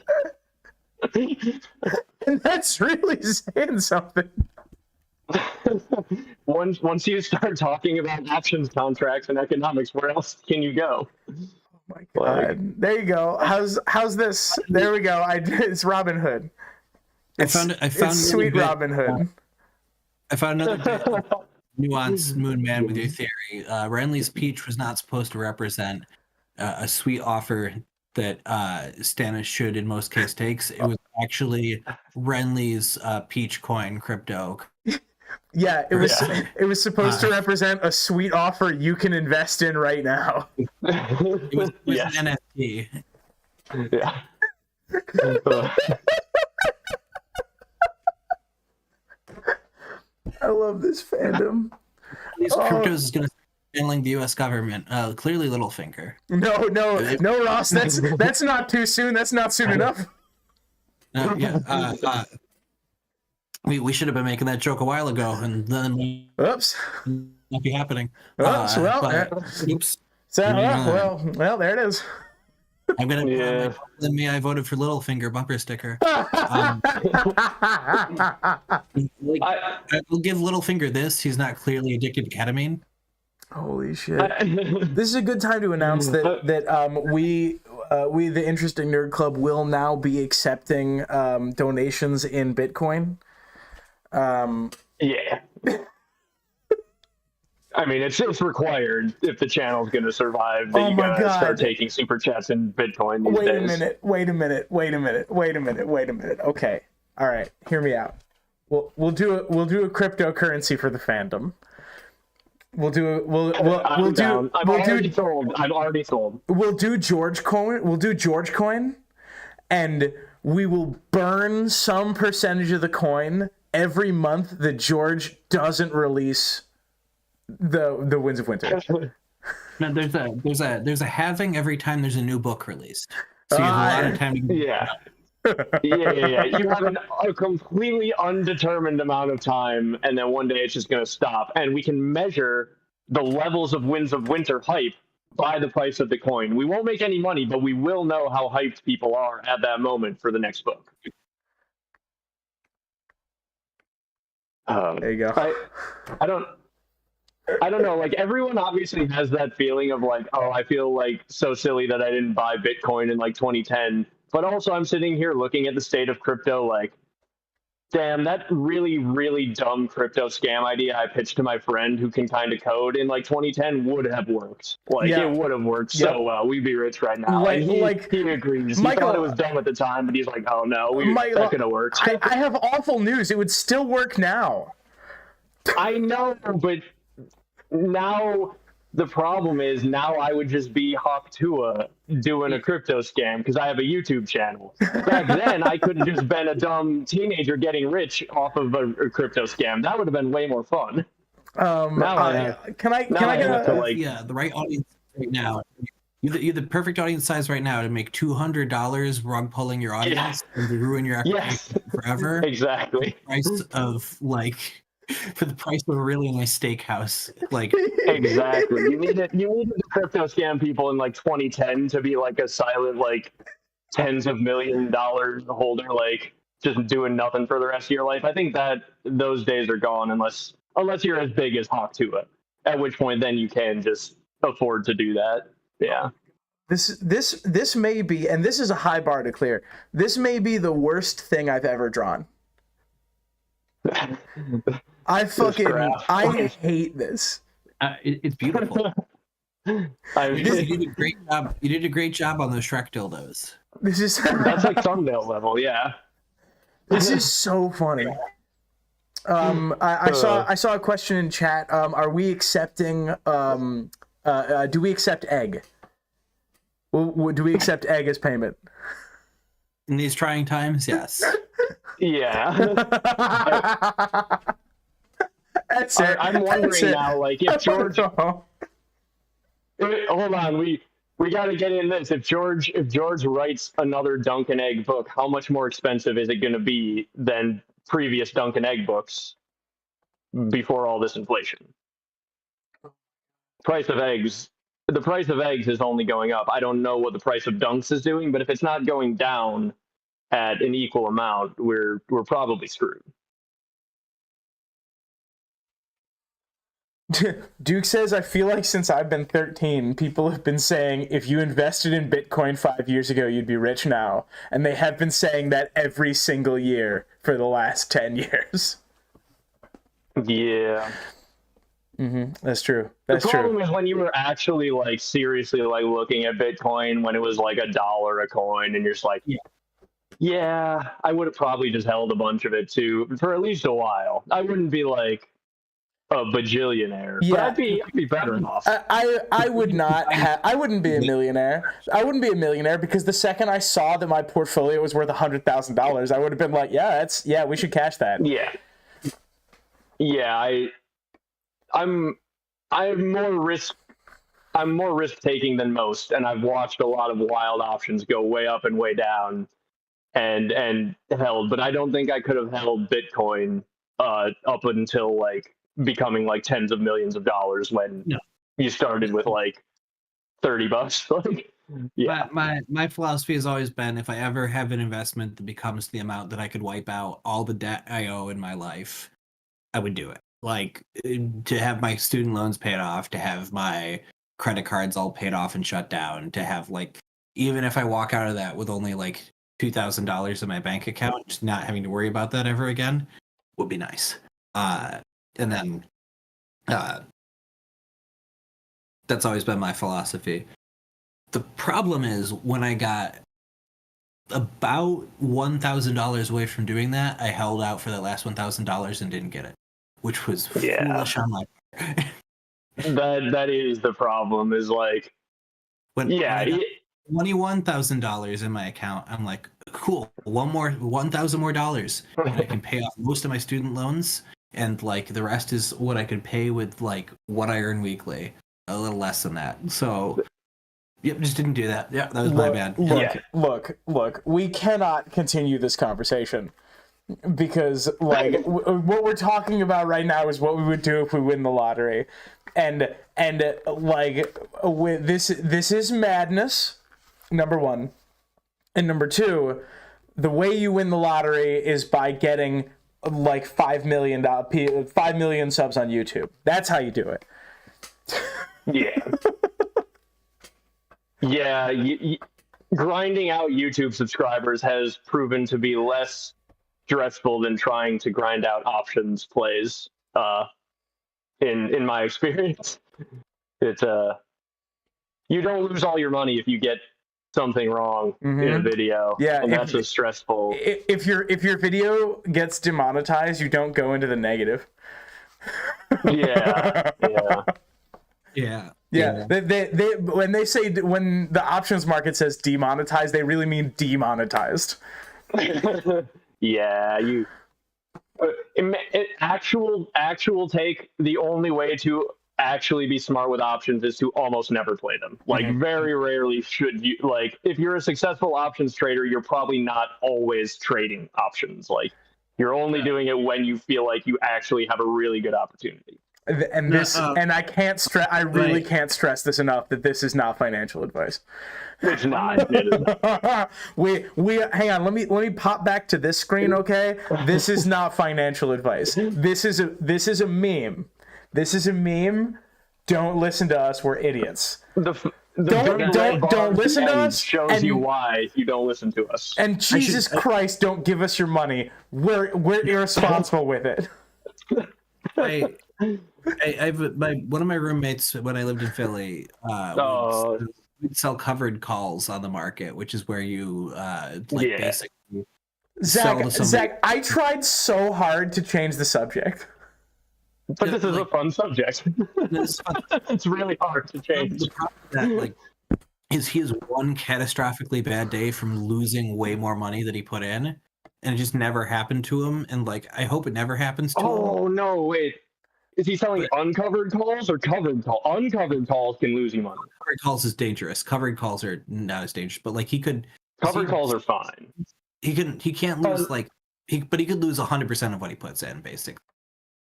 And that's really saying something. Once you start talking about options contracts and economics, where else can you go? Oh my god! There you go. How's this? There we go. It's Robin Hood. I found it's sweet Robin Hood. I found another bit of nuance, Moon Man, with your theory. Renly's peach was not supposed to represent a sweet offer that Stannis should, in most cases, takes. It was actually Renly's peach coin crypto. Yeah, it was supposed to represent a sweet offer you can invest in right now. It was an NFT. Yeah. I love this fandom. These cryptos is going to channeling the U.S. government. Clearly, Littlefinger. No, Ross. That's not too soon. That's not soon enough. We should have been making that joke a while ago, and then oops, not be happening. Oops. Oops. So, well, there it is. I'm gonna I voted for Littlefinger bumper sticker. I will give Littlefinger this. He's not clearly addicted to ketamine. Holy shit! This is a good time to announce that we the Interesting Nerd Club will now be accepting donations in Bitcoin. Yeah. I mean, it's required if the channel's going to survive that Oh you my gotta start God. taking super chats in Bitcoin these days. Wait a minute. Okay. All right. Hear me out. We'll do a cryptocurrency for the fandom. I'm down. I'm already sold. We'll do George Coin, and we will burn some percentage of the coin every month that George doesn't release the Winds of Winter. No, there's a halving every time there's a new book released, so you have a lot of time to Yeah. Yeah. You have a completely undetermined amount of time, and then one day it's just going to stop. And we can measure the levels of Winds of Winter hype by the price of the coin. We won't make any money, but we will know how hyped people are at that moment for the next book. There you go. I don't know. Like, everyone obviously has that feeling of like, oh, I feel like so silly that I didn't buy Bitcoin in like 2010. But also, I'm sitting here looking at the state of crypto, like, damn, that really, really dumb crypto scam idea I pitched to my friend who can kind of code in like 2010 would have worked. Like, Yeah. it would have worked so well. We'd be rich right now. Like- And he like- agrees. Michael- He thought it was dumb at the time, but he's like, oh no, that could have worked. I have awful news. It would still work now. I know, but now the problem is now I would just be Hawk Tua doing a crypto scam because I have a YouTube channel. Back then, I could have just been a dumb teenager getting rich off of a crypto scam. That would have been way more fun. Can I get the right audience right now. You're the perfect audience size right now to make $200 rug pulling your audience and to ruin your equity forever. Exactly. Price of for the price of a really nice steakhouse, like exactly. You needed to crypto scam people in like 2010 to be like a silent like tens of $millions holder, like just doing nothing for the rest of your life. I think that those days are gone unless you're as big as Hawk Tua, at which point then you can just afford to do that. Yeah. This may be, and this is a high bar to clear. This may be the worst thing I've ever drawn. I hate this. It's beautiful. You did a great job. You did a great job on those Shrek dildos. This is that's like thumbnail level, yeah. This is so funny. I saw a question in chat. Are we accepting? Do we accept egg? Do we accept egg as payment? In these trying times, yes. Yeah. That's it. I'm wondering now, like, if George. Hold on, we got to get in this. If George writes another Dunk and Egg book, how much more expensive is it going to be than previous Dunk and Egg books before all this inflation? The price of eggs is only going up. I don't know what the price of Dunks is doing, but if it's not going down at an equal amount, we're probably screwed. Duke says, I feel like since I've been 13, people have been saying if you invested in Bitcoin 5 years ago, you'd be rich now. And they have been saying that every single year for the last 10 years. Yeah. That's true. The problem is when you were actually like seriously like looking at Bitcoin when it was like $1 a coin and you're just like, yeah, I would have probably just held a bunch of it too for at least a while. I wouldn't be like a bajillionaire, but I'd be better off. I would not have. I wouldn't be a millionaire. I wouldn't be a millionaire because the second I saw that my portfolio was worth $100,000, I would have been like, we should cash that. I'm more risk taking than most, and I've watched a lot of wild options go way up and way down and held, but I don't think I could have held Bitcoin up until like becoming like tens of millions of dollars when you started with like $30. Like, my philosophy has always been if I ever have an investment that becomes the amount that I could wipe out all the debt I owe in my life, I would do it. Like to have my student loans paid off, to have my credit cards all paid off and shut down, to have like, even if I walk out of that with only like $2,000 in my bank account, just not having to worry about that ever again would be nice. And then That's always been my philosophy. The problem is when I got about $1,000 away from doing that, I held out for that last $1,000 and didn't get it, which was foolish on my part. That is the problem. Is like, when I got $21,000 in my account, I'm like, cool, $1,000 more dollars, and I can pay off most of my student loans, and like the rest is what I could pay with like what I earn weekly, a little less than that. So. Yep, just didn't do that. Yeah, that was my bad. Look. We cannot continue this conversation because, like, what we're talking about right now is what we would do if we win the lottery, and like, this is madness. Number one, and number two, the way you win the lottery is by getting like 5 million subs on YouTube. That's how you do it. Yeah. Yeah, grinding out YouTube subscribers has proven to be less stressful than trying to grind out options plays. In my experience, it's you don't lose all your money if you get something wrong in a video. Yeah, and that's a stressful. If your video gets demonetized, you don't go into the negative. Yeah. Yeah. They when they say, when the options market says demonetized, they really mean demonetized. Yeah, actual take. The only way to actually be smart with options is to almost never play them. Like, very rarely should you, like, if you're a successful options trader, you're probably not always trading options. Like, you're only doing it when you feel like you actually have a really good opportunity. And this, and I can't stress. I really can't stress this enough that this is not financial advice. It's not. we hang on. Let me pop back to this screen, okay? This is not financial advice. This is a meme. This is a meme. Don't listen to us. We're idiots. Don't listen to us. Shows you why you don't listen to us. And Jesus Christ, don't give us your money. We're irresponsible with it. One of my roommates when I lived in Philly would sell covered calls on the market, which is where you basically Zach, I tried so hard to change the subject. But this is a fun subject. It's really hard to change. The problem is he has one catastrophically bad day from losing way more money that he put in, and it just never happened to him. And I hope it never happens to him. Oh no, wait. Is he selling uncovered calls or covered calls? Uncovered calls can lose you money. Covered calls is dangerous. Covered calls are not as dangerous, but he could. Covered calls are fine. He can't lose but he could lose 100% of what he puts in, basically.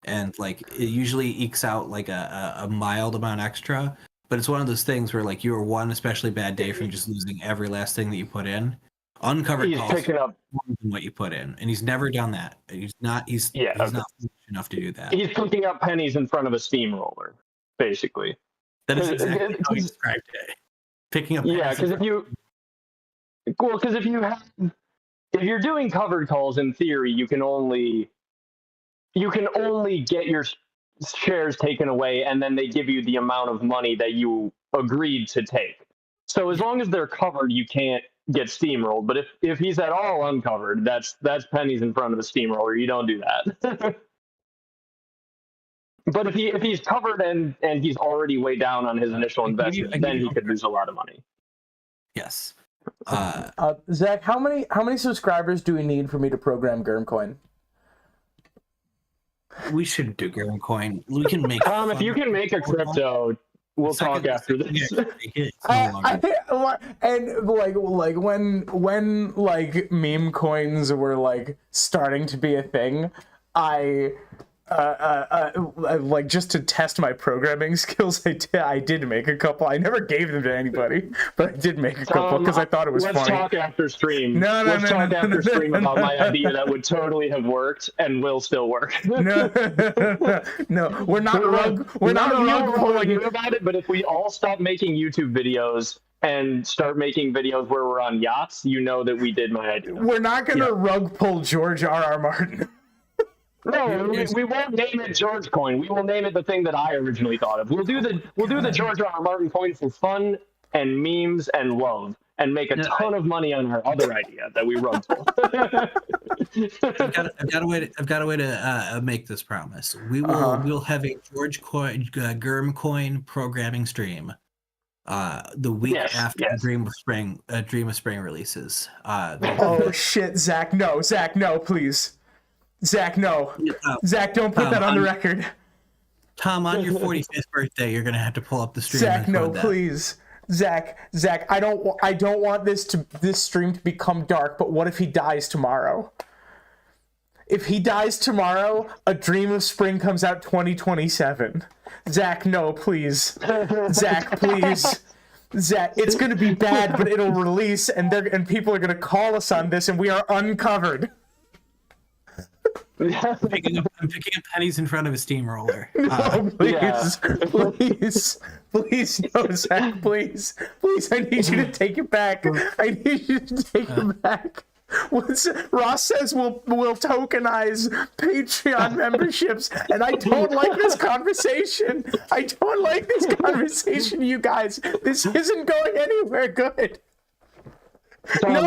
And it usually ekes out a mild amount extra, but it's one of those things where you're one especially bad day from just losing every last thing that you put in. Uncovered calls picking up more than what you put in, and he's never done that. He's not foolish enough to do that. He's picking up pennies in front of a steamroller, basically. That is exactly how he described it. Picking up pennies. Yeah, because if you're doing covered calls, in theory, you can only get your shares taken away, and then they give you the amount of money that you agreed to take. So as long as they're covered, you can't get steamrolled. But if he's at all uncovered, that's pennies in front of a steamroller. You don't do that. But if he's covered and he's already way down on his initial investment, then he could lose a lot of money. Yes. Zach, how many subscribers do we need for me to program Germcoin? We should do Germcoin. We can make. If you can make a crypto, we'll talk after this. When meme coins were starting to be a thing, I just to test my programming skills, I did make a couple. I never gave them to anybody, but I did make a couple because I thought it was funny. Let's talk after stream. Let's talk after stream about my idea that would totally have worked and will still work. No, we're not rug pulling you about it. But if we all stop making YouTube videos and start making videos where we're on yachts, you know that we did my idea. We're not gonna rug pull George R.R. Martin. No, we won't name it George coin. We will name it the thing that I originally thought of. We'll do the George R. R. Martin coin for fun and memes and love, and make a ton of money on our other idea that we run to. I've got a way to make this promise. We'll have a George coin, Germ coin programming stream. The week after Dream of Spring releases. Oh shit, Zach, no, please. Zach, no. Zach, don't put that on the record. Tom, on your 45th birthday, you're gonna have to pull up the stream. Zach, no, please. Zach, I don't want this stream to become dark, but what if he dies tomorrow? If he dies tomorrow, A Dream of Spring comes out 2027. Zach, no, please. Zach, please. Zach, it's going to be bad, but it'll release, and people are going to call us on this, and we are uncovered. I'm picking up pennies in front of a steamroller. No, please. Please, no, Zach, please. Please, I need you to take it back. I need you to take it back. Ross says we'll tokenize Patreon memberships, and I don't like this conversation. You guys. This isn't going anywhere good. No,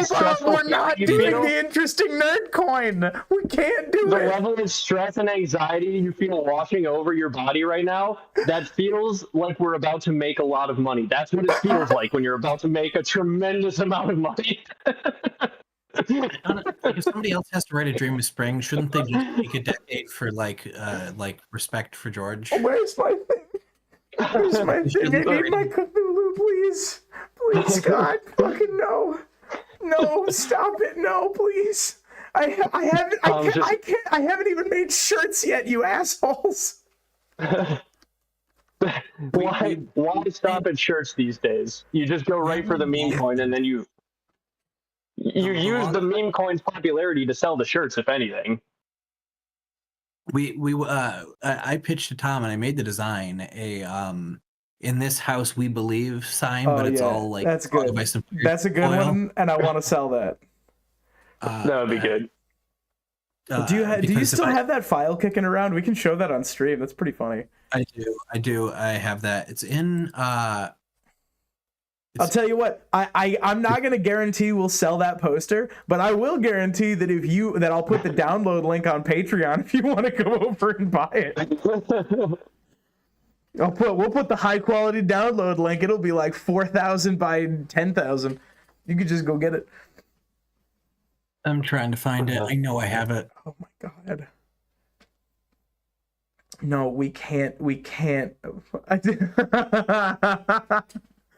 Bob, we're not doing the interesting nerd coin. We can't do the it. level of stress and anxiety you feel washing over your body right now, that feels like we're about to make a lot of money. That's what it feels like when you're about to make a tremendous amount of money. If somebody else has to write A Dream of Spring, shouldn't they just take a decade for like respect for George? Where's my thing? Where's my thing? I need my Cthulhu, please. Please, God, fucking no. No, stop it. No, please. I haven't even made shirts yet, you assholes. Why stop at shirts these days? You just go right for the meme coin, and then you use the meme coin's popularity to sell the shirts, if anything. I pitched to Tom, and I made the design in this house we believe sign, but it's all like that's good. That's a good one, and I want to sell that. That would be good. Do you still have that file kicking around? We can show that on stream. That's pretty funny. I do. I have that. It's in. I'll tell you what. I'm not going to guarantee we'll sell that poster, but I will guarantee that I'll put the download link on Patreon if you want to go over and buy it. We'll put the high quality download link. It'll be like 4,000 by 10,000. You could just go get it. I'm trying to find it. I know I have it. Oh my God. No, we can't.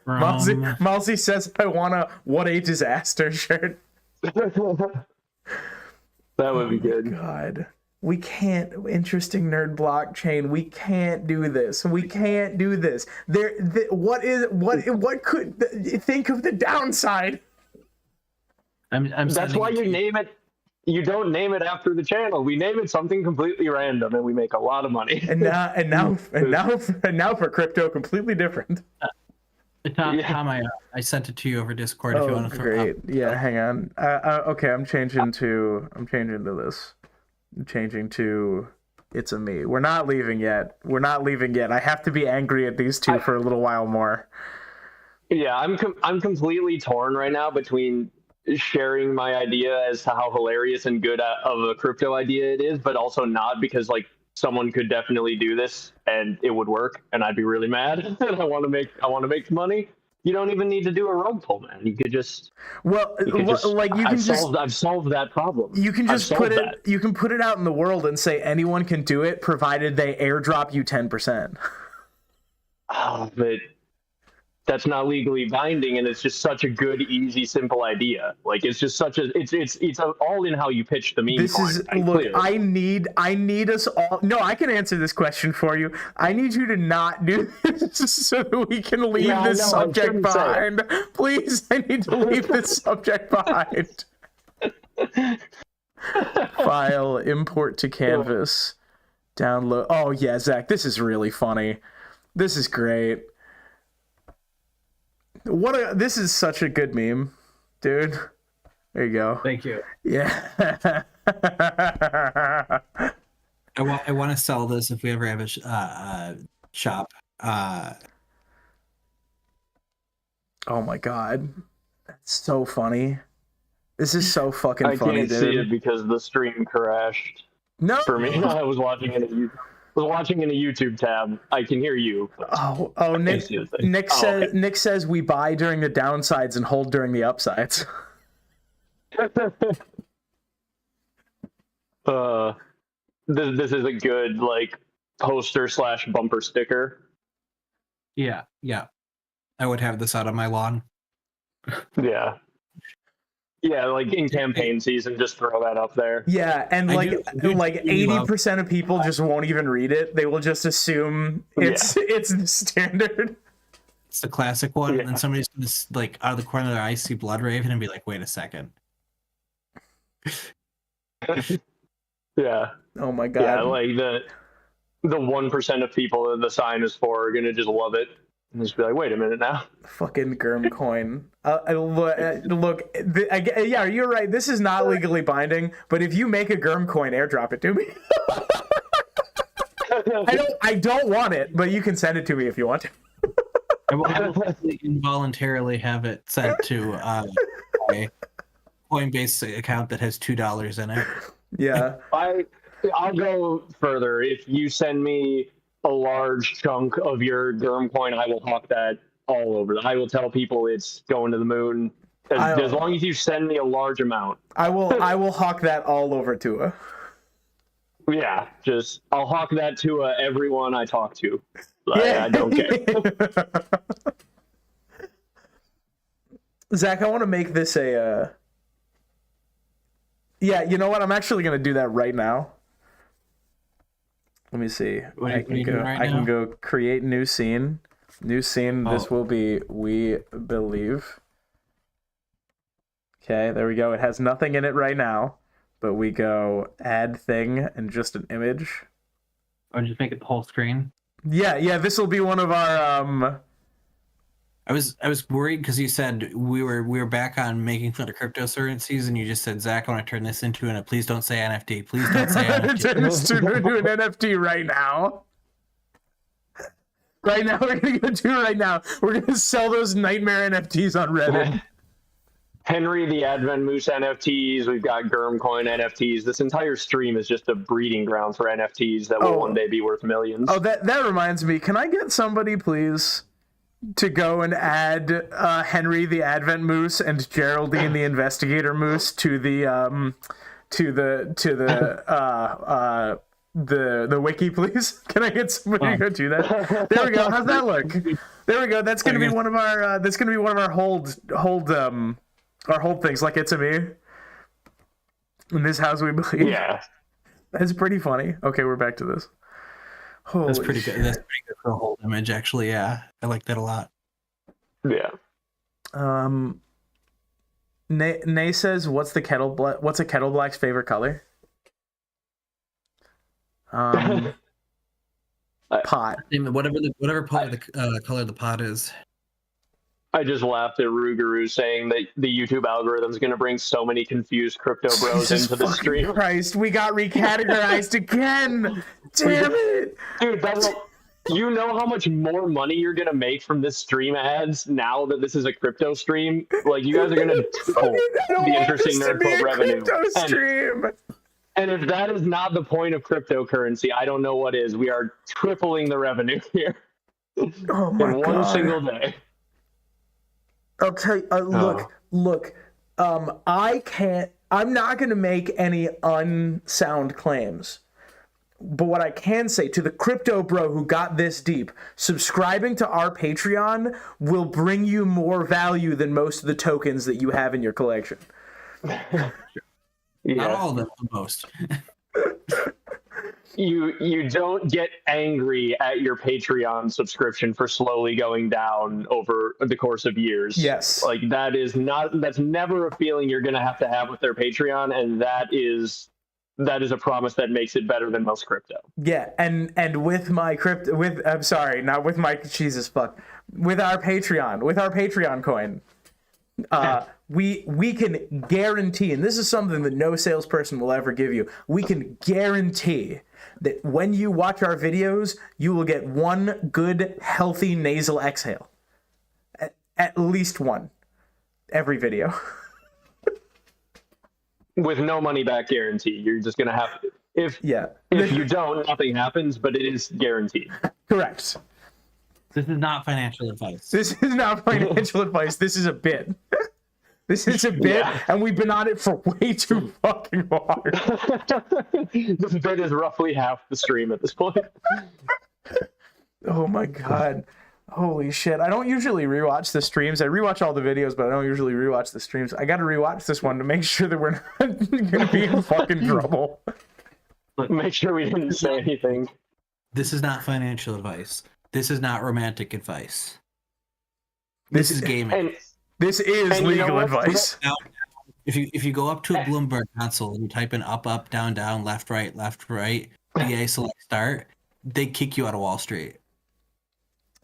Malsey says I want a "What age is Aster" shirt. That would be good. God. We can't. Interesting nerd blockchain. We can't do this. What could think of the downside? That's why you name it. You don't name it after the channel. We name it something completely random, and we make a lot of money. And now for crypto, completely different. Tom, I sent it to you over Discord if you want to throw great. it up. Yeah, hang on. Okay, I'm changing to this. I'm changing to it's a me. We're not leaving yet. I have to be angry at these two for a little while more. Yeah, I'm completely torn right now between sharing my idea as to how hilarious and good of a crypto idea it is, but also not, because like someone could definitely do this and it would work, and I'd be really mad. And I want to make money. You don't even need to do a rogue pull, man. You could just I've solved that problem. You can just put it out in the world and say anyone can do it, provided they airdrop you 10%. Oh, but that's not legally binding, and it's just such a good, easy, simple idea. Like it's just such a it's all in how you pitch the meme. I need us all. No, I can answer this question for you. I need you to not do this so that we can leave this subject behind. Please, I need to leave this subject behind. File, import to canvas, download. Oh yeah, Zach, this is really funny. This is great. This is such a good meme, dude. There you go. Thank you. Yeah. I want to sell this if we ever have a shop. Oh my god, that's so funny. This is so fucking funny, I can't see it because the stream crashed. No, For me, I was watching in a YouTube tab. I can hear you. Oh, Nick says we buy during the downsides and hold during the upsides. This is a good like poster / bumper sticker. Yeah. I would have this out on my lawn. Yeah, like in campaign season, just throw that up there. Yeah, and like 80% of people just won't even read it. They will just assume it's the standard. It's the classic one, and then somebody's gonna like out of the corner of their eye see Bloodraven and be like, "Wait a second." Yeah. Oh my god. Yeah, like the 1% of people that the sign is for are gonna just love it and just be like, "Wait a minute now." Fucking Germ coin. Look, yeah, you're right. This is not legally binding, but if you make a Germ coin, airdrop it to me. I don't want it, but you can send it to me if you want to. I will involuntarily have it sent to a Coinbase account that has $2 in it. Yeah. I'll go further. If you send me a large chunk of your Germ coin, I will hawk that all over. I will tell people it's going to the moon. As long as you send me a large amount. I will hawk that all over Tua. Yeah, I'll hawk that to everyone I talk to. I don't care. Zach, I want to make this a... Yeah, you know what? I'm actually going to do that right now. Let me see. I can go create new scene. New scene. This will be We Believe. Okay, there we go. It has nothing in it right now, but we go add thing and just an image. Or just make it the whole screen. Yeah. This will be one of our. I was worried because you said we were back on making fun of cryptocurrencies, and you just said, Zach, I want to turn this into an please don't say NFT. Please don't say NFT. Turn this into an NFT right now. Right now, we're gonna go do it right now. We're gonna sell those nightmare NFTs on Reddit. Henry the Advent Moose NFTs. We've got Germcoin NFTs. This entire stream is just a breeding ground for NFTs that will one day be worth millions. Oh, that reminds me. Can I get somebody, please, to go and add Henry the Advent Moose and Geraldine the Investigator Moose to the wiki, please? Can I get somebody to go do that? There we go. How's that look? There we go. That's gonna be one of our. That's gonna be one of our hold things. Like it's a me. In this house, we believe. Yeah. That's pretty funny. Okay, we're back to this. Holy That's pretty shit. good. That's pretty good for a hold image, actually. Yeah, I like that a lot. Yeah. Nay says, "What's a Kettleblack's favorite color?" Pot. Whatever part of the color of the pot is. I just laughed at Rougarou saying that the YouTube algorithm is going to bring so many confused crypto bros Jesus into the stream. Christ, we got recategorized again. Damn it, dude! You know how much more money you're going to make from this stream ads now that this is a crypto stream? Like you guys are going to triple the Interesting Nerd Club revenue. And if that is not the point of cryptocurrency, I don't know what is. We are tripling the revenue here oh my in one single day. I'll tell you, look, I'm not going to make any unsound claims. But what I can say to the crypto bro who got this deep, subscribing to our Patreon will bring you more value than most of the tokens that you have in your collection. Not all of them, most. You don't get angry at your Patreon subscription for slowly going down over the course of years. Yes. Like that's never a feeling you're going to have with their Patreon, and that is a promise that makes it better than most crypto. Yeah, and with my crypto, with our Patreon coin, we can guarantee, and this is something that no salesperson will ever give you, we can guarantee that when you watch our videos, you will get one good, healthy nasal exhale. At least one. Every video. With no money back guarantee. You're just going to have to. If you don't, nothing happens, but it is guaranteed. Correct. This is not financial advice. This is not financial advice. This is a bit. This is a bit, and we've been on it for way too fucking long. This bit is roughly half the stream at this point. Oh my god. Holy shit. I don't usually rewatch the streams. I rewatch all the videos, but I don't usually rewatch the streams. I gotta rewatch this one to make sure that we're not gonna be in fucking trouble. Make sure we didn't say anything. This is not financial advice. This is not romantic advice. This is gaming. And this is legal advice. Now, if you go up to a Bloomberg console and you type in up, down, left, right, BA select start, they kick you out of Wall Street.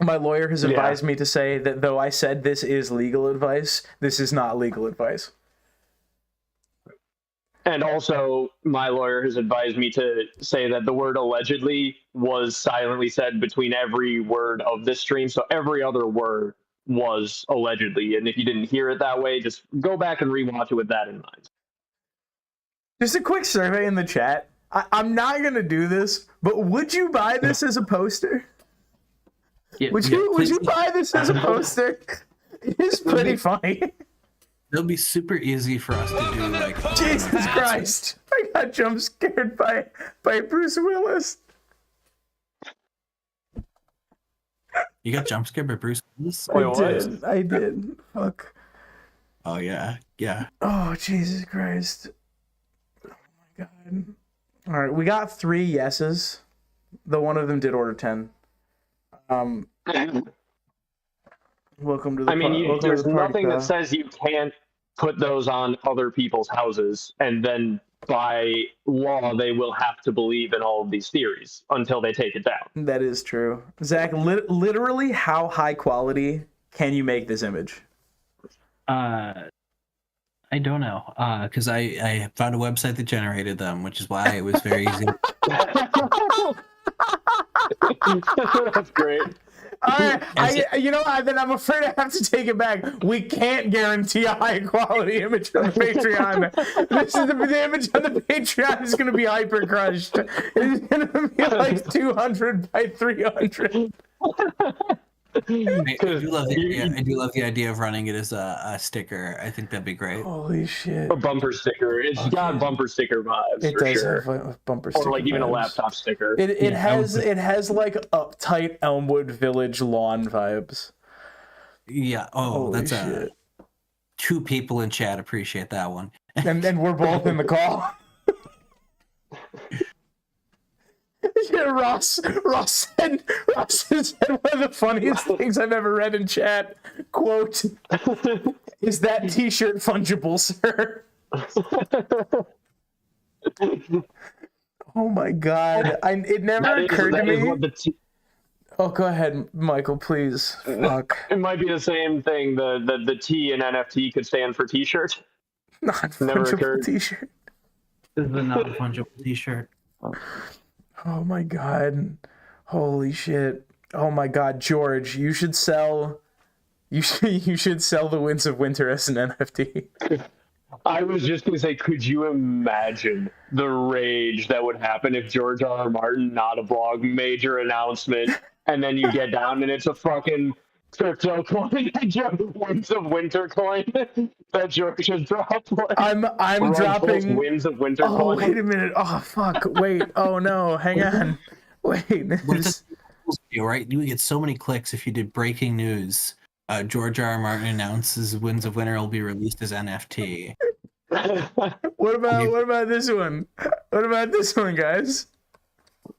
My lawyer has advised me to say that though I said this is legal advice, this is not legal advice. And also, my lawyer has advised me to say that the word allegedly was silently said between every word of this stream. So every other word was allegedly. And if you didn't hear it that way, just go back and rewatch it with that in mind. Just a quick survey in the chat. I'm not going to do this, but would you buy this as a poster? Yeah, would you buy this as a poster? It's pretty funny. It'll be super easy for us to do like. Jesus Christ! I got jump scared by Bruce Willis. You got jump scared by Bruce Willis? I did. Fuck. Oh yeah. Oh Jesus Christ! Oh my god! All right, we got 3 yeses. Though one of them did order 10. Welcome to the. I mean, there's nothing that says you can't put those on other people's houses, and then by law they will have to believe in all of these theories until they take it down. That is true. Zach, literally, how high quality can you make this image? I don't know, because I found a website that generated them, which is why it was very easy. That's great. Then I'm afraid I have to take it back. We can't guarantee a high quality image on the Patreon. The image on the Patreon is going to be hyper crushed. It's going to be like 200 by 300. I do love the idea of running it as a sticker. I think that'd be great. Holy shit! A bumper sticker. It's got bumper sticker vibes. It for does sure. have a bumper sticker. Or like even vibes. a laptop sticker. It has like uptight Elmwood Village lawn vibes. Yeah. Oh, Holy that's shit. 2 people in chat appreciate that one. And then we're both in the call. Yeah, Ross said one of the funniest things I've ever read in chat. Quote, "Is that t-shirt fungible, sir?" Oh my god. It never occurred to me. Oh, go ahead, Michael, please. Fuck. It might be the same thing. The T in NFT could stand for t-shirt. Not Never fungible occurred. t-shirt. This is not a fungible t-shirt. Oh my god. Holy shit. Oh my god, George, you should sell the Winds of Winter as an NFT. I was just going to say, could you imagine the rage that would happen if George R.R. Martin, not a blog, major announcement, and then you get down and it's a fucking crypto coin, Winds of Winter coin that George has dropped. I'm dropping Winds of Winter Oh, coin. wait a minute. Oh, fuck. Wait. Oh, no. Hang on. Wait. Right? You would get so many clicks if you did breaking news. George R.R. Martin announces Winds of Winter will be released as NFT. What about this one? What about this one, guys?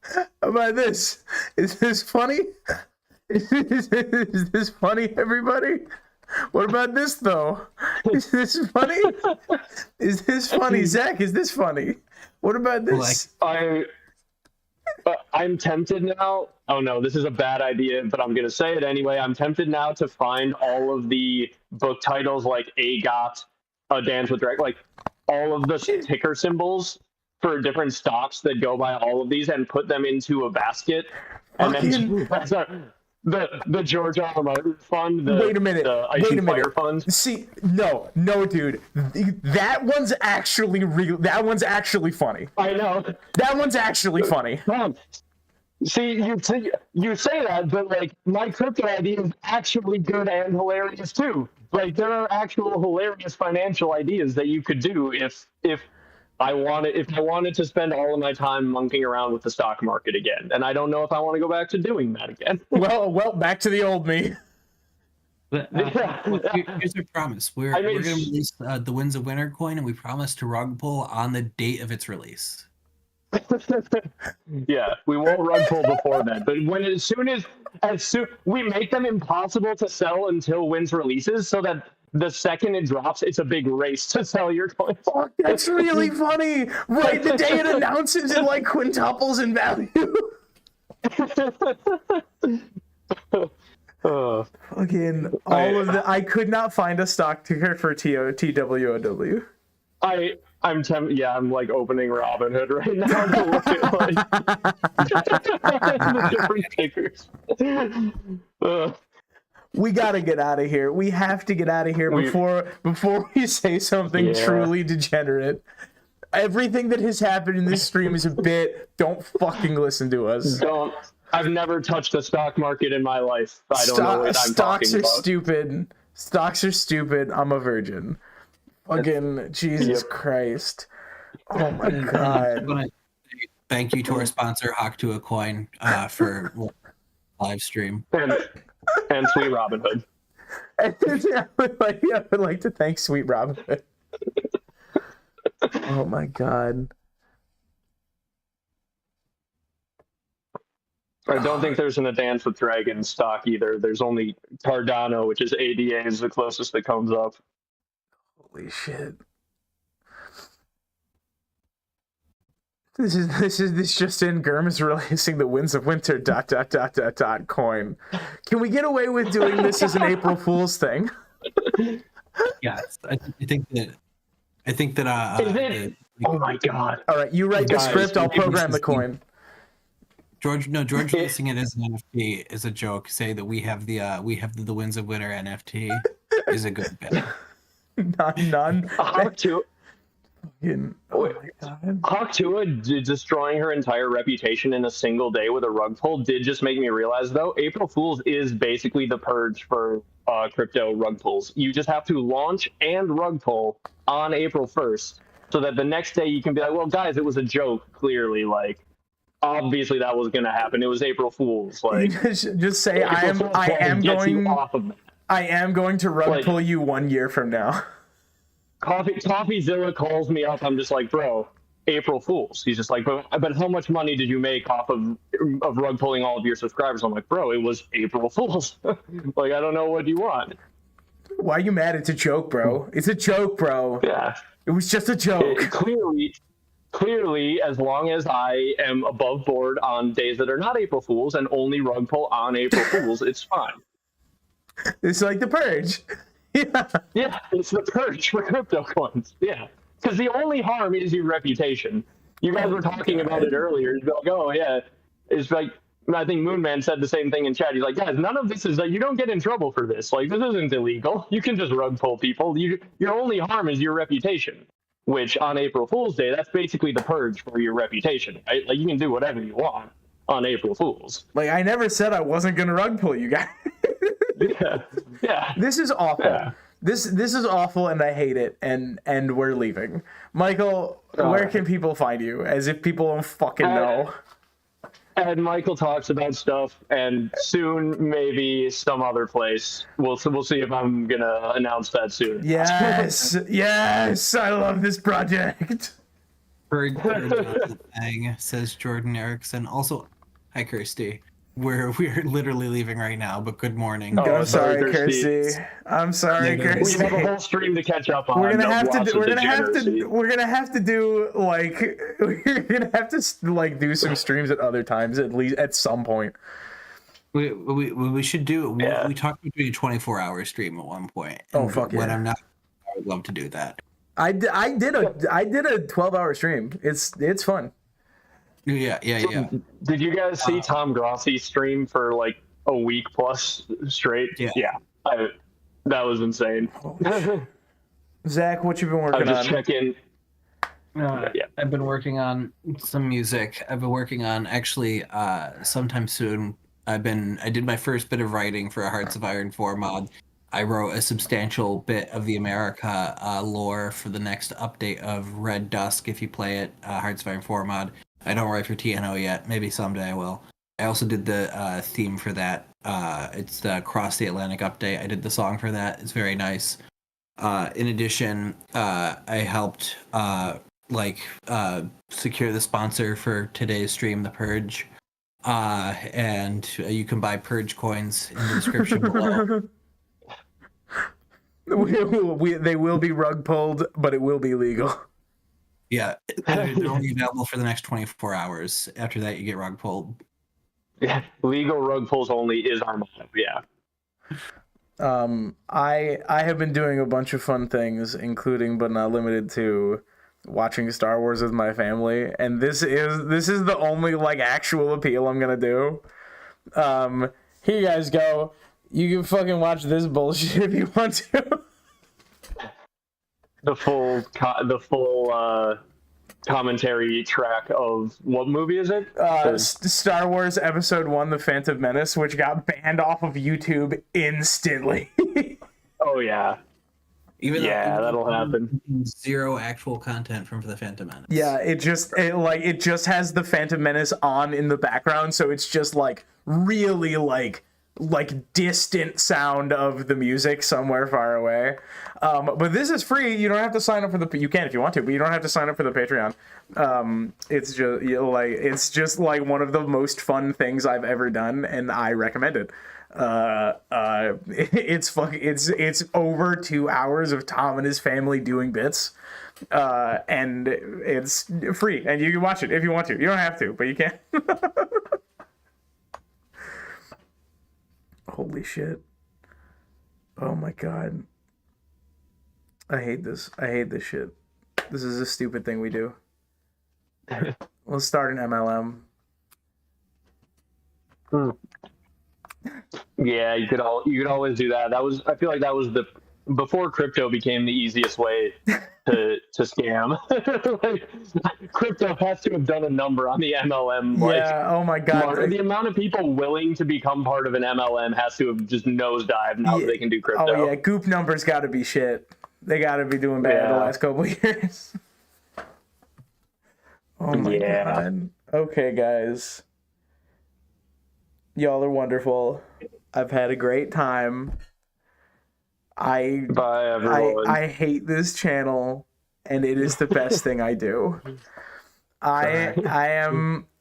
How about this? Is this funny? Is this funny, everybody? What about this, though? Is this funny? Is this funny? Zach, is this funny? What about this? I'm tempted now. Oh no, this is a bad idea, but I'm gonna say it anyway. I'm tempted now to find all of the book titles like AGOT, A Dance with Dragons, like all of the ticker symbols for different stocks that go by all of these, and put them into a basket, and then the George R. R. Martin fund. Wait a minute. The Ice and Fire fund. See, no, dude. That one's actually real. That one's actually funny. I know. That one's actually funny. See, you say that, but like my crypto idea is actually good and hilarious too. Like there are actual hilarious financial ideas that you could do if I wanted to spend all of my time monkeying around with the stock market again. And I don't know if I want to go back to doing that again. Well, back to the old me. But, here's our promise. We're going to release the Winds of Winter coin, and we promise to rug pull on the date of its release. Yeah, we won't rug pull before then. But as soon we make them impossible to sell until Winds releases, so that the second it drops, it's a big race to sell your coins. Fuck, that's really funny. Right, the day it announces, it like quintuples in value. Fucking all of the. I could not find a stock ticker for TWOW. I'm like opening Robinhood right now to look at like the different tickers. We gotta get out of here. We have to get out of here before we say something truly degenerate. Everything that has happened in this stream is a bit. Don't fucking listen to us. Don't. I've never touched the stock market in my life. I don't know what I'm Stocks talking are about. stupid. Stocks are stupid. I'm a virgin. Fucking Jesus Christ. Oh my God. Thank you to our sponsor, Hawk to a Coin, for live stream. And Sweet Robinhood. I would like to thank Sweet Robinhood. Oh my God. I don't think there's an A Dance with Dragons stock either. There's only Cardano, which is ADA, is the closest that comes up. Holy shit. This just in. Gurm is releasing the Winds of Winter ... coin. Can we get away with doing this as an April Fool's thing? Yes, I think that. Oh my God! All right, you write the script. I'll program the coin. George releasing it as an NFT is a joke. Say that we have the Winds of Winter NFT is a good bet. None. Hawk Tua destroying her entire reputation in a single day with a rug pull did just make me realize, though, April Fool's is basically the purge for crypto rug pulls. You just have to launch and rug pull on April 1st, so that the next day you can be like, well, guys, it was a joke, clearly, like, obviously that was going to happen. It was April Fool's. Like, just say, I am going to rug pull you 1 year from now. Coffeezilla calls me up. I'm just like, bro, April Fool's. He's just like, but how much money did you make off of rug pulling all of your subscribers? I'm like, bro, it was April Fool's. Like, I don't know what you want. Why are you mad? It's a joke, bro. It's a joke, bro. Yeah. It was just a joke. Clearly, as long as I am above board on days that are not April Fool's and only rug pull on April Fool's, it's fine. It's like the Purge. Yeah, it's the Purge for crypto coins. Yeah, because the only harm is your reputation. You guys were talking about it earlier. It's like, oh yeah, it's like, I think Moonman said the same thing in chat. He's like, guys, none of this is like, you don't get in trouble for this. Like, this isn't illegal. You can just rug pull people. Your only harm is your reputation. Which on April Fool's Day, that's basically the purge for your reputation, right? Like, you can do whatever you want on April Fool's. Like, I never said I wasn't gonna rug pull you guys. Yeah. This is awful. Yeah. This is awful, and I hate it. And we're leaving. Michael, where can people find you? As if people don't fucking know. And Michael talks about stuff, and soon maybe some other place. We'll see if I'm gonna announce that soon. Yes, yes, I love this project. Thing, says Jordan Erickson. Also, hi Kirsty. we're literally leaving right now. But good morning. Oh, I'm sorry, Thirsty. Kirsty. I'm sorry, No, no, We Kirsty. have a whole stream to catch up on. We're gonna of have to. lots Do, of we're gonna have degeneracy. to. We're gonna have to do like. We're gonna have to like do some streams at other times, at least at some point. We should do. Yeah. We talked about doing a 24-hour stream at one point. Oh, and fuck When yeah. I'm not, I would love to do that. I did a 12-hour stream. It's fun. Yeah. Did you guys see Tom Grossi stream for like a week plus straight? Yeah. That was insane. Zach, what you been I was working just on? checking. I've been working on some music. I've been working on actually sometime soon. I did my first bit of writing for a Hearts of Iron 4 mod. I wrote a substantial bit of the America lore for the next update of Red Dusk if you play it, Hearts of Iron 4 mod. I don't write for TNO yet. Maybe someday I will. I also did the theme for that. It's the Cross the Atlantic update. I did the song for that. It's very nice. In addition, I helped secure the sponsor for today's stream, The Purge. And you can buy Purge coins in the description below. They will be rug pulled, but it will be legal. Yeah, they're only available for the next 24 hours. After that, you get rug pulled. Yeah, legal rug pulls only is our motto. Yeah. I have been doing a bunch of fun things, including but not limited to watching Star Wars with my family, and this is the only like actual appeal I'm gonna do. Here you guys go. You can fucking watch this bullshit if you want to. The full commentary track of what movie is it? Star Wars Episode 1, The Phantom Menace, which got banned off of YouTube instantly. Oh yeah. Even That'll happen. Zero actual content from the Phantom Menace. Yeah, it just has the Phantom Menace on in the background, so it's just like really like distant sound of the music somewhere far away. But this is free. You don't have to sign up for you can if you want to, but you don't have to sign up for the Patreon. It's just like one of the most fun things I've ever done, and I recommend it. It's over 2 hours of Tom and his family doing bits, and it's free, and you can watch it if you want to. You don't have to, but you can. Holy shit. Oh my god. I hate this. I hate this shit. This is a stupid thing we do. Let's start an MLM. Yeah, you could always do that. I feel like that was before crypto became the easiest way to scam. Like, crypto has to have done a number on the MLM. Yeah, oh my god. The amount of people willing to become part of an MLM has to have just nosedived now that they can do crypto. Oh yeah, Goop numbers gotta be shit. They gotta be doing bad the last couple of years. Oh my god. Okay, guys. Y'all are wonderful. I've had a great time. Bye, everyone. I hate this channel, and it is the best thing I do. I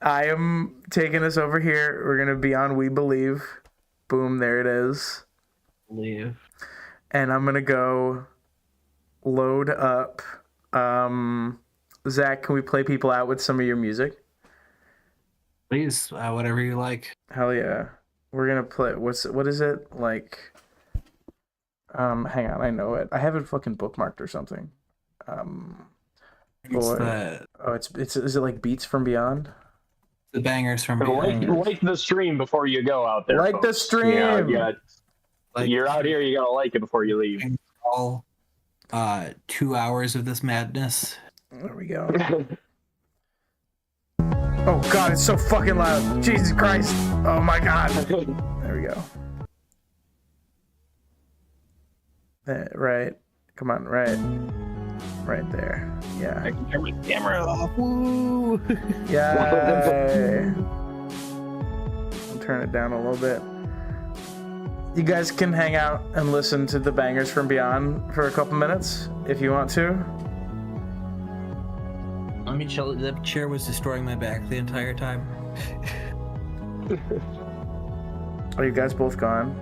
am taking us over here. We're gonna be on We Believe. Boom, there it is. Believe. And I'm gonna go load up. Zach, can we play people out with some of your music? Please, whatever you like. Hell yeah. We're gonna play. What is it like? Hang on, I know it. I have it fucking bookmarked or something. It's is it like Beats from Beyond? the bangers from Beyond. Like the stream before you go out there. Like the folks. stream. Yeah, you're out here. You gotta like it before you leave. All 2 hours of this madness. There we go. Oh god, it's so fucking loud. Jesus Christ. Oh my god. There we go. Right. Come on, right. Right there. Yeah. I can turn my camera off. Woo! Yay. I'll turn it down a little bit. You guys can hang out and listen to the bangers from Beyond for a couple minutes if you want to. Let me chill. The chair was destroying my back the entire time. Are you guys both gone?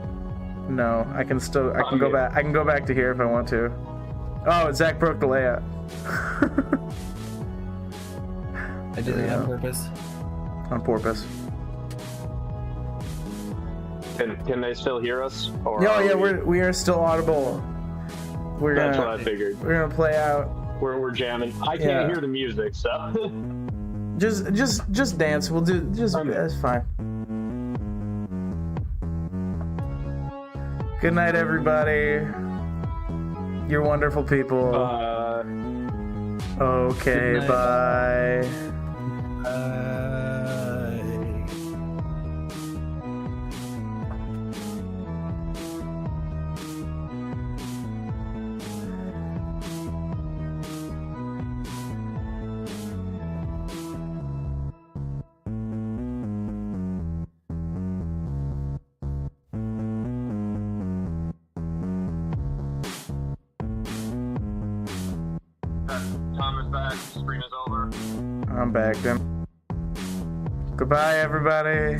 No, I can go back. I can go back to here if I want to. Oh, Zach broke the layout. I did it on purpose. On purpose. Can they still hear us? Or No, yeah, we are still audible. That's what I figured. We're gonna play out. We're jamming. I can't hear the music, so. Just dance. We'll do. That's fine. Good night, everybody. You're wonderful people. Okay, Good night. bye. Time is back. Screen is over. I'm back then. Goodbye, everybody.